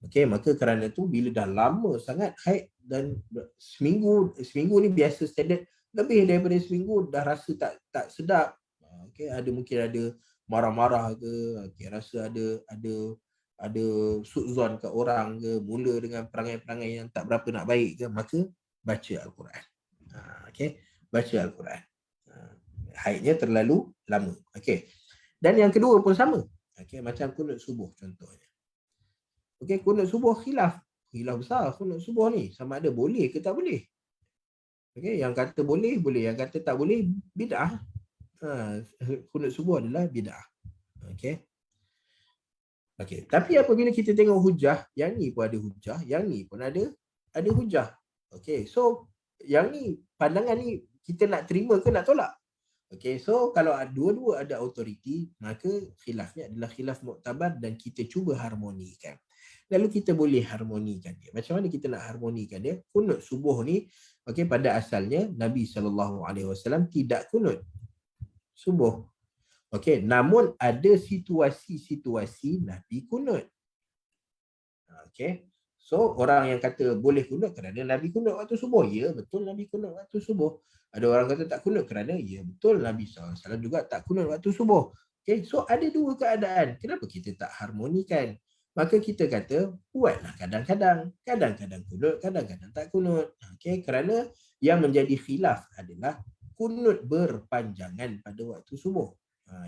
Okey, maka kerana tu bila dah lama sangat haid dan seminggu ni biasa standard, lebih daripada seminggu dah rasa tak sedap. Okey, mungkin ada marah-marah ke, rasa ada suudzon ke orang ke, mula dengan perangai-perangai yang tak berapa nak baik ke, maka baca Al-Quran. Okey, baca Al-Quran. Haidnya terlalu lama. Okey. Dan yang kedua pun sama. Okey, macam kunut subuh contohnya. Okey, kunut subuh khilaf besar kunut subuh ni, sama ada boleh ke tak boleh. Okey, yang kata boleh, yang kata tak boleh, bid'ah. Kunut subuh adalah bid'ah. Okey. Okey, tapi apabila kita tengok hujah, yang ni pun ada hujah, yang ni pun ada hujah. Okey, so yang ni, pandangan ni kita nak terima ke nak tolak? Okey, so kalau dua-dua ada autoriti, maka khilafnya adalah khilaf mu'tabar dan kita cuba harmonikan. Lalu kita boleh harmonikan dia. Macam mana kita nak harmonikan dia? Kunut subuh ni, okey, pada asalnya Nabi SAW tidak kunut subuh. Okey, namun ada situasi-situasi Nabi kunut. Okey. So orang yang kata boleh kunut kerana Nabi kunut waktu subuh. Ya, betul Nabi kunut waktu subuh. Ada orang kata tak kunut kerana ya betul Nabi SAW juga tak kunut waktu subuh. Okay, so ada dua keadaan. Kenapa kita tak harmonikan? Maka kita kata buatlah kadang-kadang, kadang-kadang kunut, kadang-kadang tak kunut. Okey, kerana yang menjadi khilaf adalah kunut berpanjangan pada waktu subuh.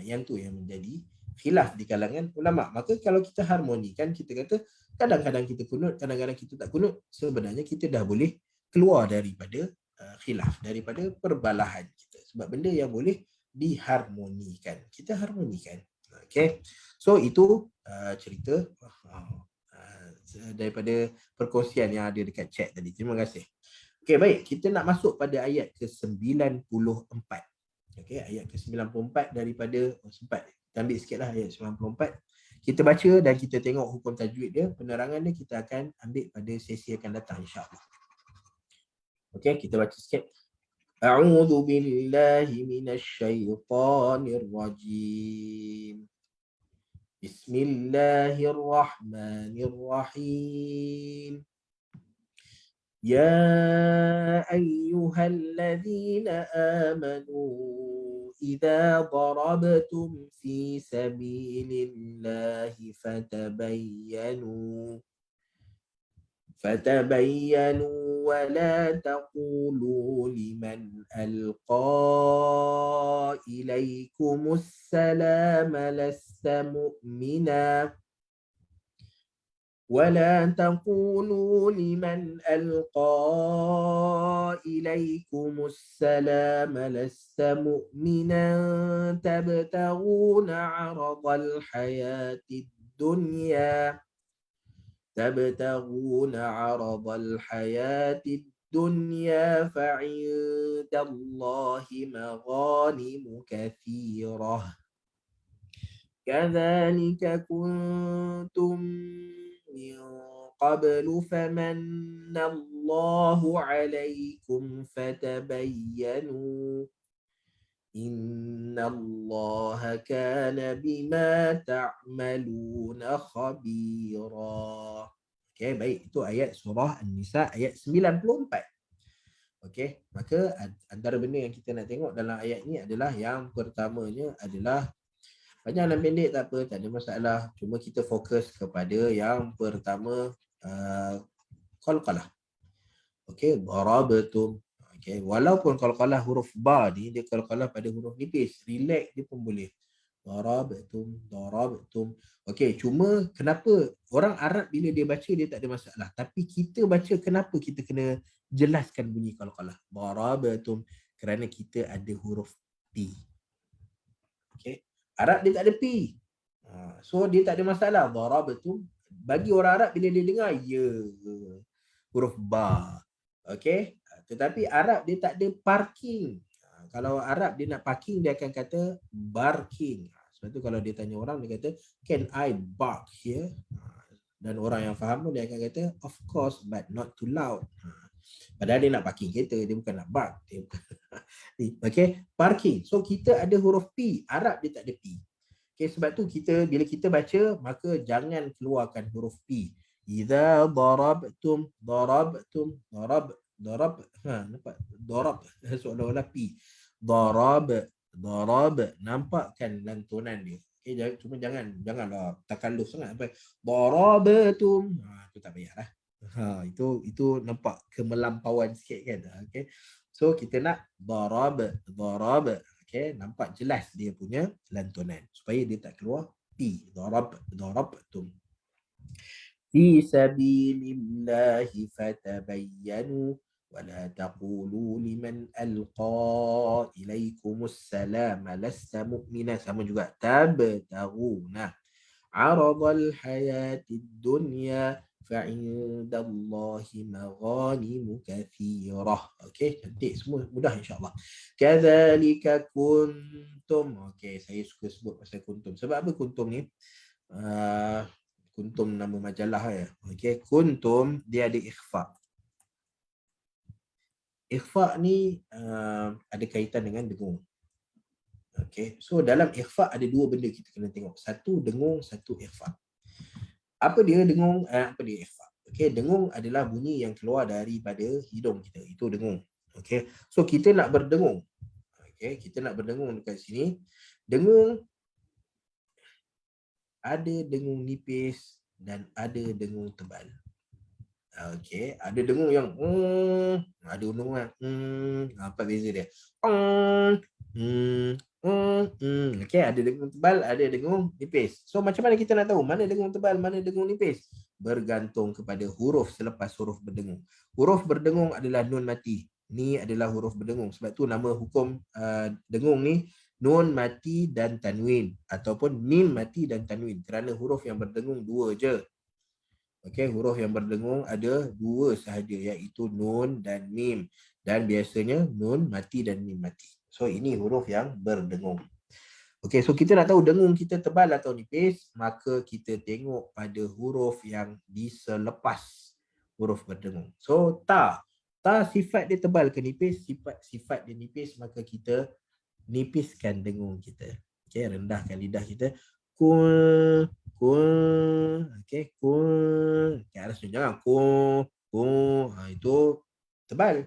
Yang tu yang menjadi khilaf di kalangan ulama. Maka kalau kita harmonikan, kita kata kadang-kadang kita kunut, kadang-kadang kita tak kunut, sebenarnya kita dah boleh keluar daripada khilaf, daripada perbalahan kita. Sebab benda yang boleh diharmonikan, kita harmonikan. Okey. So itu cerita daripada perkongsian yang ada dekat chat tadi. Terima kasih. Okey, baik. Kita nak masuk pada ayat ke-94. Okey, ayat ke-94 daripada sempat kita ambil sikitlah ayat 94. Kita baca dan kita tengok hukum tajwid dia, penerangan dia kita akan ambil pada sesi akan datang insya-Allah. Okey, kita baca sikit. A'udzu billahi minasyaitonir rajim. بسم الله الرحمن الرحيم يا أيها الذين آمنوا إذا ضربتم في سبيل الله فتبينوا ولا تقولوا لمن ألقى إليكم السلام لست مؤمنا ولا تقولوا لمن ألقى إليكم السلام لست مؤمنا تبتغون عرض الحياة الدنيا فعند الله مغانم كثيرة كذلك كنتم من قبل فمن الله عليكم فتبينوا إن الله كان بما تعملون خبيرا. Okey, baik, itu ayat surah An-Nisa ayat 94. Okey, maka antara benda yang kita nak tengok dalam ayat ni adalah yang pertamanya adalah panjang dan pendek tak apa, tak ada masalah. Cuma kita fokus kepada yang pertama, qalqalah. Okey, darabatum. Okey, walaupun qalqalah huruf ba ni dia qalqalah pada huruf nipis, relax dia pun boleh. Darabtum. Okey, cuma kenapa orang Arab bila dia baca dia tak ada masalah, tapi kita baca kenapa kita kena jelaskan bunyi qalqalah. Darabtum kerana kita ada huruf P. Okey. Arab dia tak ada P. So dia tak ada masalah. Darabtum bagi orang Arab bila dia dengar ya huruf ba. Okey. Tetapi Arab dia tak ada parking. Kalau Arab dia nak parking dia akan kata barking. Sebab tu kalau dia tanya orang dia kata can I bark here? Dan orang yang faham dia akan kata of course but not too loud. Padahal dia nak parking kereta, dia bukan nak bark. Okey, parking. So kita ada huruf P, Arab dia tak ada P. Okey, sebab tu kita bila kita baca maka jangan keluarkan huruf P. Idza darabtum darab nampak darab seolah-olah P. Darab nampakkan lantunan dia. Okey, cuma janganlah takalluf sangat sampai darabatum. Itu tak payahlah. Itu nampak kemelampauan sikit kan. Okey. So kita nak darab. Okey, nampak jelas dia punya lantunan supaya dia tak keluar P. Darabtum. Fi sabilillahi fatabayyanu ولا تقولوا لمن ألقى إليكم السلام لست مؤمنا. Sama juga tabtaguna عرض الحياة الدنيا فعند الله مغانم كثيرة. Okey, cantik semua, mudah insya-Allah. كذلك كنتم. Okey, saya suka sebut pasal kuntum. Sebab apa kuntum ni? Kuntum nama majalah ya. Okey, kuntum dia ada ikhfa. Ikhfa ni ada kaitan dengan dengung. Okey, so dalam ikhfa ada dua benda kita kena tengok. Satu dengung, satu ikhfa. Apa dia dengung? Apa dia ikhfa? Okey, dengung adalah bunyi yang keluar daripada hidung kita. Itu dengung. Okey, so kita nak berdengung. Okey, kita nak berdengung dekat sini. Dengung ada dengung nipis, dan ada dengung tebal. Okey, ada dengung yang ada dengung yang apa beza dia? Okey, ada dengung tebal, ada dengung nipis. So macam mana kita nak tahu mana dengung tebal, mana dengung nipis? Bergantung kepada huruf selepas huruf berdengung. Huruf berdengung adalah nun mati. Ni adalah huruf berdengung. Sebab tu nama hukum dengung ni nun mati dan tanwin ataupun mim mati dan tanwin, kerana huruf yang berdengung dua je. Okey, huruf yang berdengung ada dua sahaja, iaitu nun dan mim, dan biasanya nun mati dan mim mati. So ini huruf yang berdengung. Okey, so kita nak tahu dengung kita tebal atau nipis, maka kita tengok pada huruf yang di selepas huruf berdengung. So ta sifat dia tebal ke nipis? Sifat dia nipis, maka kita nipiskan dengung kita. Okey, rendahkan lidah kita. Kul, okey, kul. Okey, harus jangan kul. Itu tebal.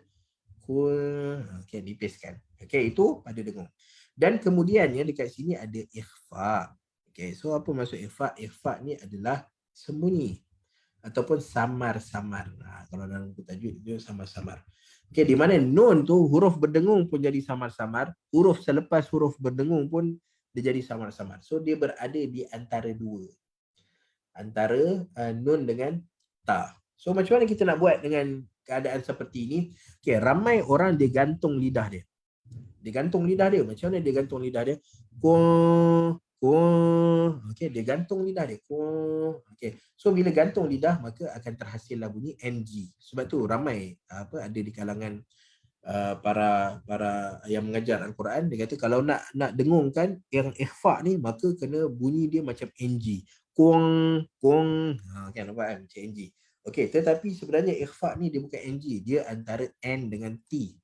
Kul, okey, nipiskan. Okey, itu pada dengung. Dan kemudiannya dekat sini ada ikhfa. Okey, so apa maksud ikhfa? Ikhfa ni adalah sembunyi ataupun samar-samar. Kalau dalam buku tajuk itu samar-samar. Okey, di mana nun tu huruf berdengung pun jadi samar-samar, huruf selepas huruf berdengung pun dia jadi samar-samar. So dia berada di antara dua. Antara nun dengan ta. So macam mana kita nak buat dengan keadaan seperti ini? Okey, ramai orang dia gantung lidah dia. Dia gantung lidah dia. Macam mana dia gantung lidah dia? Okey, dia gantung lidah dia. Okey. So bila gantung lidah, maka akan terhasillah bunyi NG. Sebab tu ramai ada di kalangan para yang mengajar Al-Quran, dia kata kalau nak dengungkan yang ikhfa ni, maka kena bunyi dia macam NG. Kan nampak kan macam NG. Okey, tetapi sebenarnya ikhfa ni dia bukan NG, dia antara N dengan T.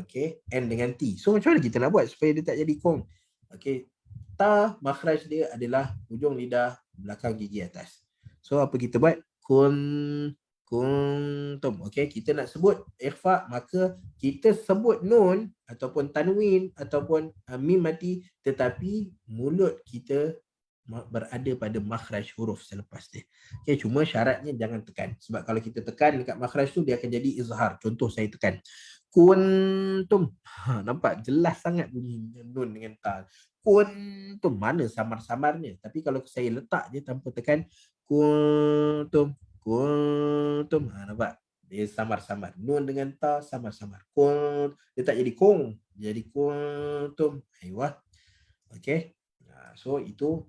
Okey, N dengan T. So macam mana kita nak buat supaya dia tak jadi kong? Okey, ta makhraj dia adalah hujung lidah belakang gigi atas. So apa kita buat? Kuntum. Okey, kita nak sebut ikhfa, maka kita sebut nun ataupun tanwin ataupun mim mati, tetapi mulut kita berada pada makhraj huruf selepas dia. Okey, cuma syaratnya jangan tekan. Sebab kalau kita tekan dekat makhraj tu, dia akan jadi izhar. Contoh saya tekan kuntum. Nampak jelas sangat bunyi nun dengan ta. Kuntum, mana samar-samarnya. Tapi kalau saya letak je tanpa tekan, kuntum. Nampak? Dia samar-samar. Nun dengan ta samar-samar. Dia tak jadi kong. Jadi kuntum. Ayuh. Okey. So itu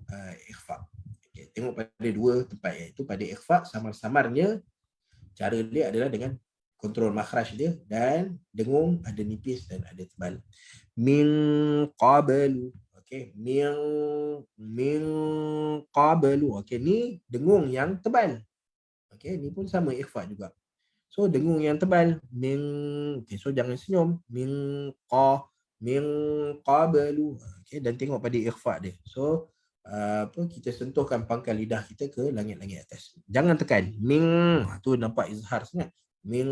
ikhfa. Okay, tengok pada dua tempat, iaitu pada ikhfa samar-samarnya, cara dia adalah dengan kontrol makhraj dia, dan dengung ada nipis dan ada tebal. Min qablu. Okey, min qablu. Okey, ni dengung yang tebal. Okey, ni pun sama ikhfa juga. So dengung yang tebal, min. Okey, so jangan senyum. Min qablu. Okey, dan tengok pada ikhfa dia. So kita sentuhkan pangkal lidah kita ke langit-langit atas. Jangan tekan. Min, tu nampak izhar sangat. Min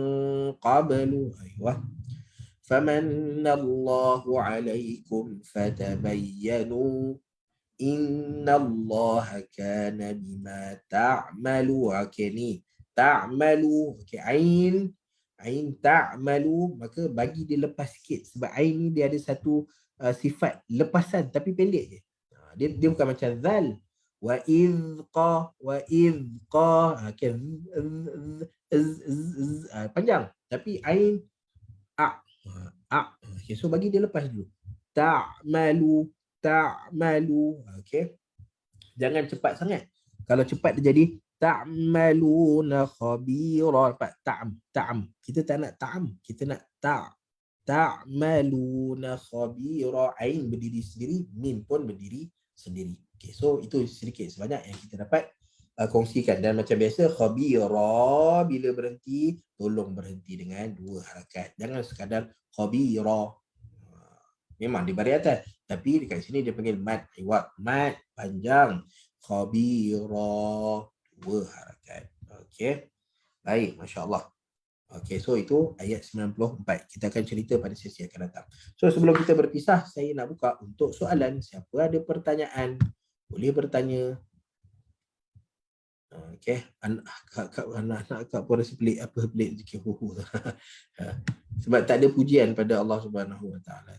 qablu. Ayuh. Famanallahu alaikum fatabayyanu innallaha kana bima ta'malu. Okey, ni ta'malu. Okey, ain ta'malu, maka bagi dia lepas sikit, sebab ain ni dia ada satu sifat lepasan tapi pendek je. Dia bukan macam zal. Wa izqa okey, panjang, tapi ain okey, so bagi dia lepas dulu. Ta'malu. Okey, jangan cepat sangat. Kalau cepat dia jadi ta'maluna khabira. Ta'am. Kita tak nak ta'am, kita nak ta'maluna khabira. Ain berdiri sendiri, mim pun berdiri sendiri. Okay, so itu sedikit sebanyak yang kita dapat kongsikan. Dan macam biasa, khabira bila berhenti, tolong berhenti dengan dua harakat. Jangan sekadar khabira. Memang di baris atas, tapi dekat sini dia panggil mad iwat, mad panjang. Khabira, dua harakat. Okey. Baik, masya-Allah. Okey, so itu ayat 94. Kita akan cerita pada sesi akan datang. So sebelum kita berpisah, saya nak buka untuk soalan. Siapa ada pertanyaan, boleh bertanya. Okey, anak-anak akak pun rasa pelik, apa pelik zikir hu tu. Sebab tak ada pujian pada Allah Subhanahu Wa Taala.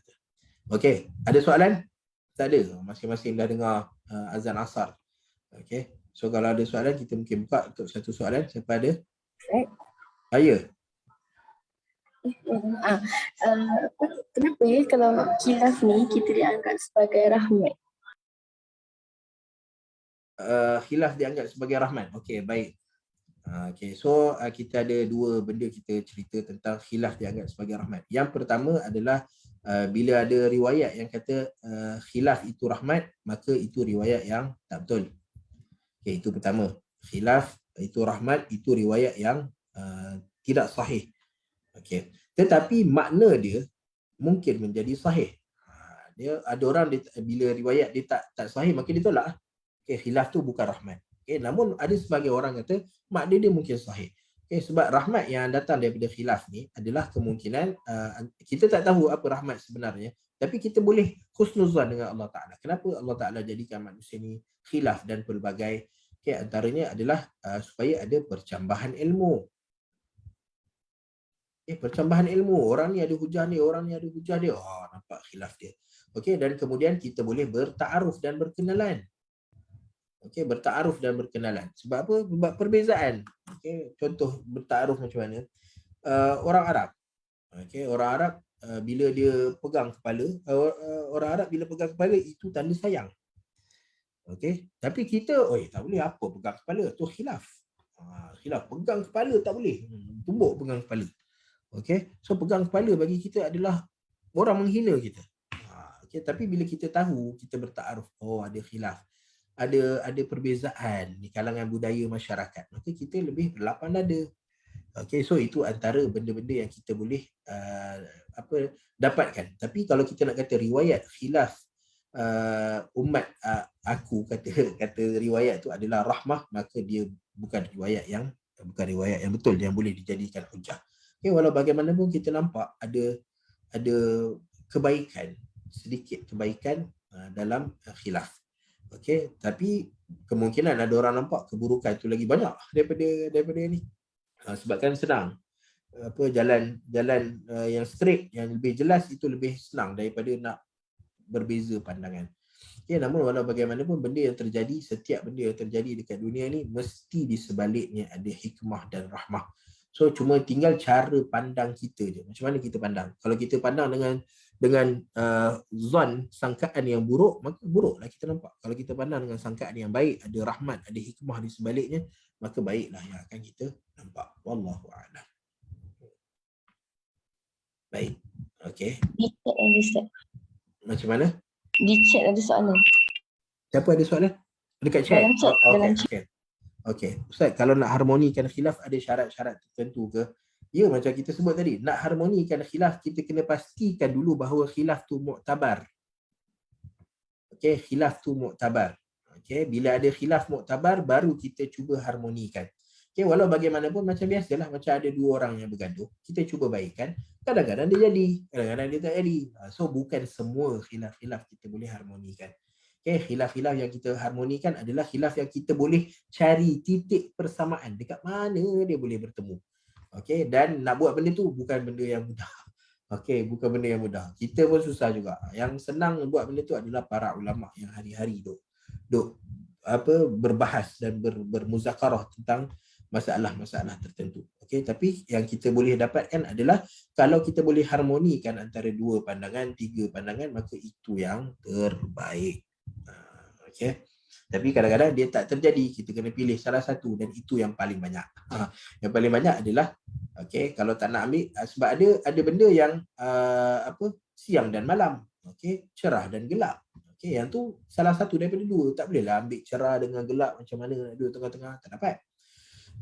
Okey, ada soalan? Tak ada. Masing-masing dah dengar azan asar. Okey. So kalau ada soalan kita mungkin buka untuk satu soalan. Siapa ada? Saya. Kenapa ya kalau khilaf ni kita dianggap sebagai rahmat? Khilaf dianggap sebagai rahmat. Okey, baik. Okay, so kita ada dua benda kita cerita tentang khilaf dianggap sebagai rahmat. Yang pertama adalah bila ada riwayat yang kata khilaf itu rahmat, maka itu riwayat yang tak betul. Okay, itu pertama. Khilaf itu rahmat, itu riwayat yang tidak sahih. Okay. Tetapi makna dia mungkin menjadi sahih. Dia ada orang dia, bila riwayat dia tak sahih, maka dia tolak. Okay, khilaf tu bukan rahmat. Okay, namun ada sebagai orang kata makna dia mungkin sahih. Okay, sebab rahmat yang datang daripada khilaf ni adalah kemungkinan kita tak tahu apa rahmat sebenarnya, tapi kita boleh husnuzan dengan Allah Ta'ala. Kenapa Allah Ta'ala jadikan manusia ni khilaf dan pelbagai? Okay, antaranya adalah supaya ada percambahan ilmu. Percambahan ilmu. Orang ni ada hujah ni, orang ni ada hujah dia. Nampak khilaf dia. Okay, dan kemudian kita boleh bertaaruf dan berkenalan. Okey, bertaaruf dan berkenalan. Sebab apa? Sebab perbezaan. Okey, contoh bertaaruf macam mana? Orang Arab. Okey, orang Arab bila dia pegang kepala, orang Arab bila pegang kepala itu tanda sayang. Okey, tapi kita, tak boleh apa pegang kepala, tu khilaf. Khilaf, pegang kepala tak boleh. Tumbuk pegang kepala. Okey, so pegang kepala bagi kita adalah orang menghina kita. Okey, tapi bila kita tahu, kita bertaaruf, ada khilaf. Ada perbezaan di kalangan budaya masyarakat, maka kita lebih berlapang dada. Okey, so itu antara benda-benda yang kita boleh dapatkan. Tapi kalau kita nak kata riwayat khilaf umat aku kata riwayat tu adalah rahmah, maka dia bukan riwayat yang betul yang boleh dijadikan hujah. Okey, walau bagaimanapun kita nampak ada kebaikan, sedikit kebaikan dalam khilaf. Okey, tapi kemungkinan ada orang nampak keburukan itu lagi banyak daripada ni. Sebab kan senang. Jalan yang straight, yang lebih jelas itu lebih senang daripada nak berbeza pandangan. Okey, namun walau bagaimanapun setiap benda yang terjadi dekat dunia ni mesti di sebaliknya ada hikmah dan rahmah. So cuma tinggal cara pandang kita je. Macam mana kita pandang? Kalau kita pandang dengan zon, sangkaan yang buruk, maka buruklah kita nampak. Kalau kita pandang dengan sangkaan yang baik, ada rahmat, ada hikmah di sebaliknya, maka baiklah yang akan kita nampak. Wallahu a'lam. Baik. Okey. Macam mana? Di chat ada soalan. Siapa ada soalan? Dekat chat? Dalam chat. Dalam chat. Okey. Ustaz, kalau nak harmonikan khilaf ada syarat-syarat tertentu ke? Ya, macam kita sebut tadi, nak harmonikan khilaf, kita kena pastikan dulu bahawa khilaf tu muktabar. Okey, khilaf tu muktabar. Okey, bila ada khilaf muktabar, baru kita cuba harmonikan. Okey, walau bagaimanapun macam biasalah, macam ada dua orang yang bergaduh, kita cuba baikkan, kadang-kadang dia jadi, kadang-kadang dia tak jadi. So, bukan semua khilaf-khilaf kita boleh harmonikan. Okey, khilaf-khilaf yang kita harmonikan adalah khilaf yang kita boleh cari titik persamaan, dekat mana dia boleh bertemu. Okey, dan nak buat benda tu bukan benda yang mudah. Okey, bukan benda yang mudah. Kita pun susah juga. Yang senang buat benda tu adalah para ulama yang hari-hari duk berbahas dan bermuzakarah tentang masalah-masalah tertentu. Okey, tapi yang kita boleh dapatkan adalah kalau kita boleh harmonikan antara dua pandangan, tiga pandangan, maka itu yang terbaik. Okey. Tapi kadang-kadang dia tak terjadi, kita kena pilih salah satu dan itu yang paling banyak. Yang paling banyak adalah kalau tak nak ambil, sebab ada benda yang siang dan malam, cerah dan gelap. Yang tu salah satu daripada dua, tak bolehlah ambil cerah dengan gelap macam mana, dua tengah-tengah, tak dapat.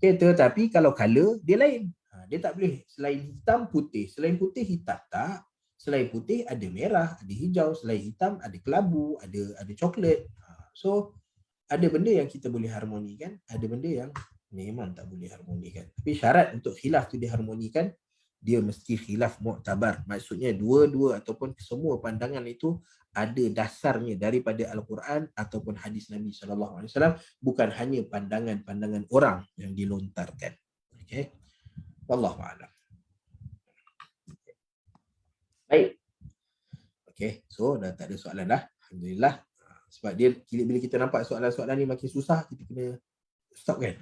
Tetapi kalau color dia lain. Dia tak boleh selain hitam putih, selain putih hitam tak. Selain putih ada merah, ada hijau, selain hitam ada kelabu, ada coklat. So ada benda yang kita boleh harmonikan, ada benda yang memang tak boleh harmonikan. Tapi syarat untuk khilaf tu diharmonikan dia mesti khilaf mu'tabar. Maksudnya dua-dua ataupun semua pandangan itu ada dasarnya daripada Al-Quran ataupun hadis Nabi SAW, bukan hanya pandangan-pandangan orang yang dilontarkan. Okey. Wallahu a'lam. Baik. Okey, so dah tak ada soalan dah. Alhamdulillah. Sebab dia bila kita nampak soalan-soalan ni makin susah, kita kena stop kan.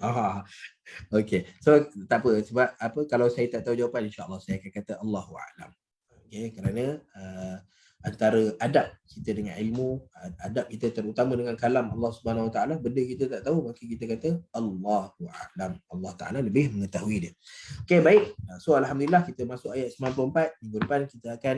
Okey. So tak apa, sebab apa, kalau saya tak tahu jawapan, insya-Allah saya akan kata Allahu a'lam. Okey, kerana antara adab kita dengan ilmu, adab kita terutama dengan kalam Allah Subhanahu Wa Taala, benda kita tak tahu maka kita kata Allahu a'lam. Allah Taala lebih mengetahui dia. Okey, baik. So alhamdulillah kita masuk ayat 94. Minggu depan kita akan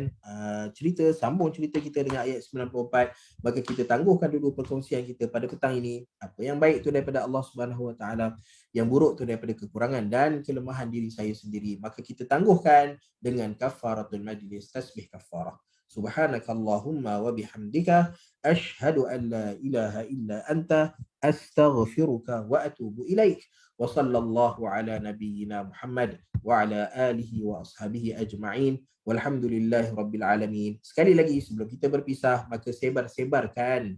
sambung cerita kita dengan ayat 94. Maka kita tangguhkan dulu perkongsian kita pada petang ini. Apa yang baik itu daripada Allah Subhanahu Wa Taala, yang buruk itu daripada kekurangan dan kelemahan diri saya sendiri. Maka kita tangguhkan dengan kafaratul majlis, tasbih kafarah. Subhanakallahumma wa bihamdika asyhadu an la ilaha illa anta astaghfiruka wa atubu ilaik. Wa sallallahu ala nabiyyina Muhammad wa ala alihi wa ashabihi ajma'in. Walhamdulillahi rabbil alamin. Sekali lagi sebelum kita berpisah, maka sebar-sebarkan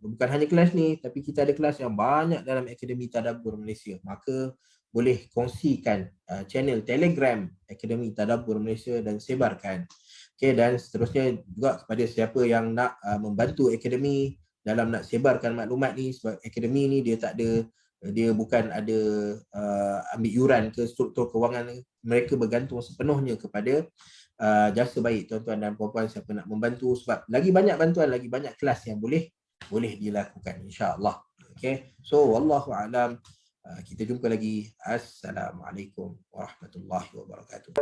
bukan hanya kelas ni, tapi kita ada kelas yang banyak dalam Akademi Tadabbur Malaysia. Maka boleh kongsikan channel Telegram Akademi Tadabbur Malaysia dan sebarkan. Okay, dan seterusnya juga kepada siapa yang nak membantu akademi dalam nak sebarkan maklumat ni, sebab akademi ni dia tak ada, dia bukan ada ambil yuran ke struktur kewangan, mereka bergantung sepenuhnya kepada jasa baik tuan-tuan dan puan-puan siapa nak membantu, sebab lagi banyak bantuan, lagi banyak kelas yang boleh dilakukan, insya-Allah. Okay, so wallahu a'lam. Kita jumpa lagi. Assalamualaikum warahmatullahi wabarakatuh.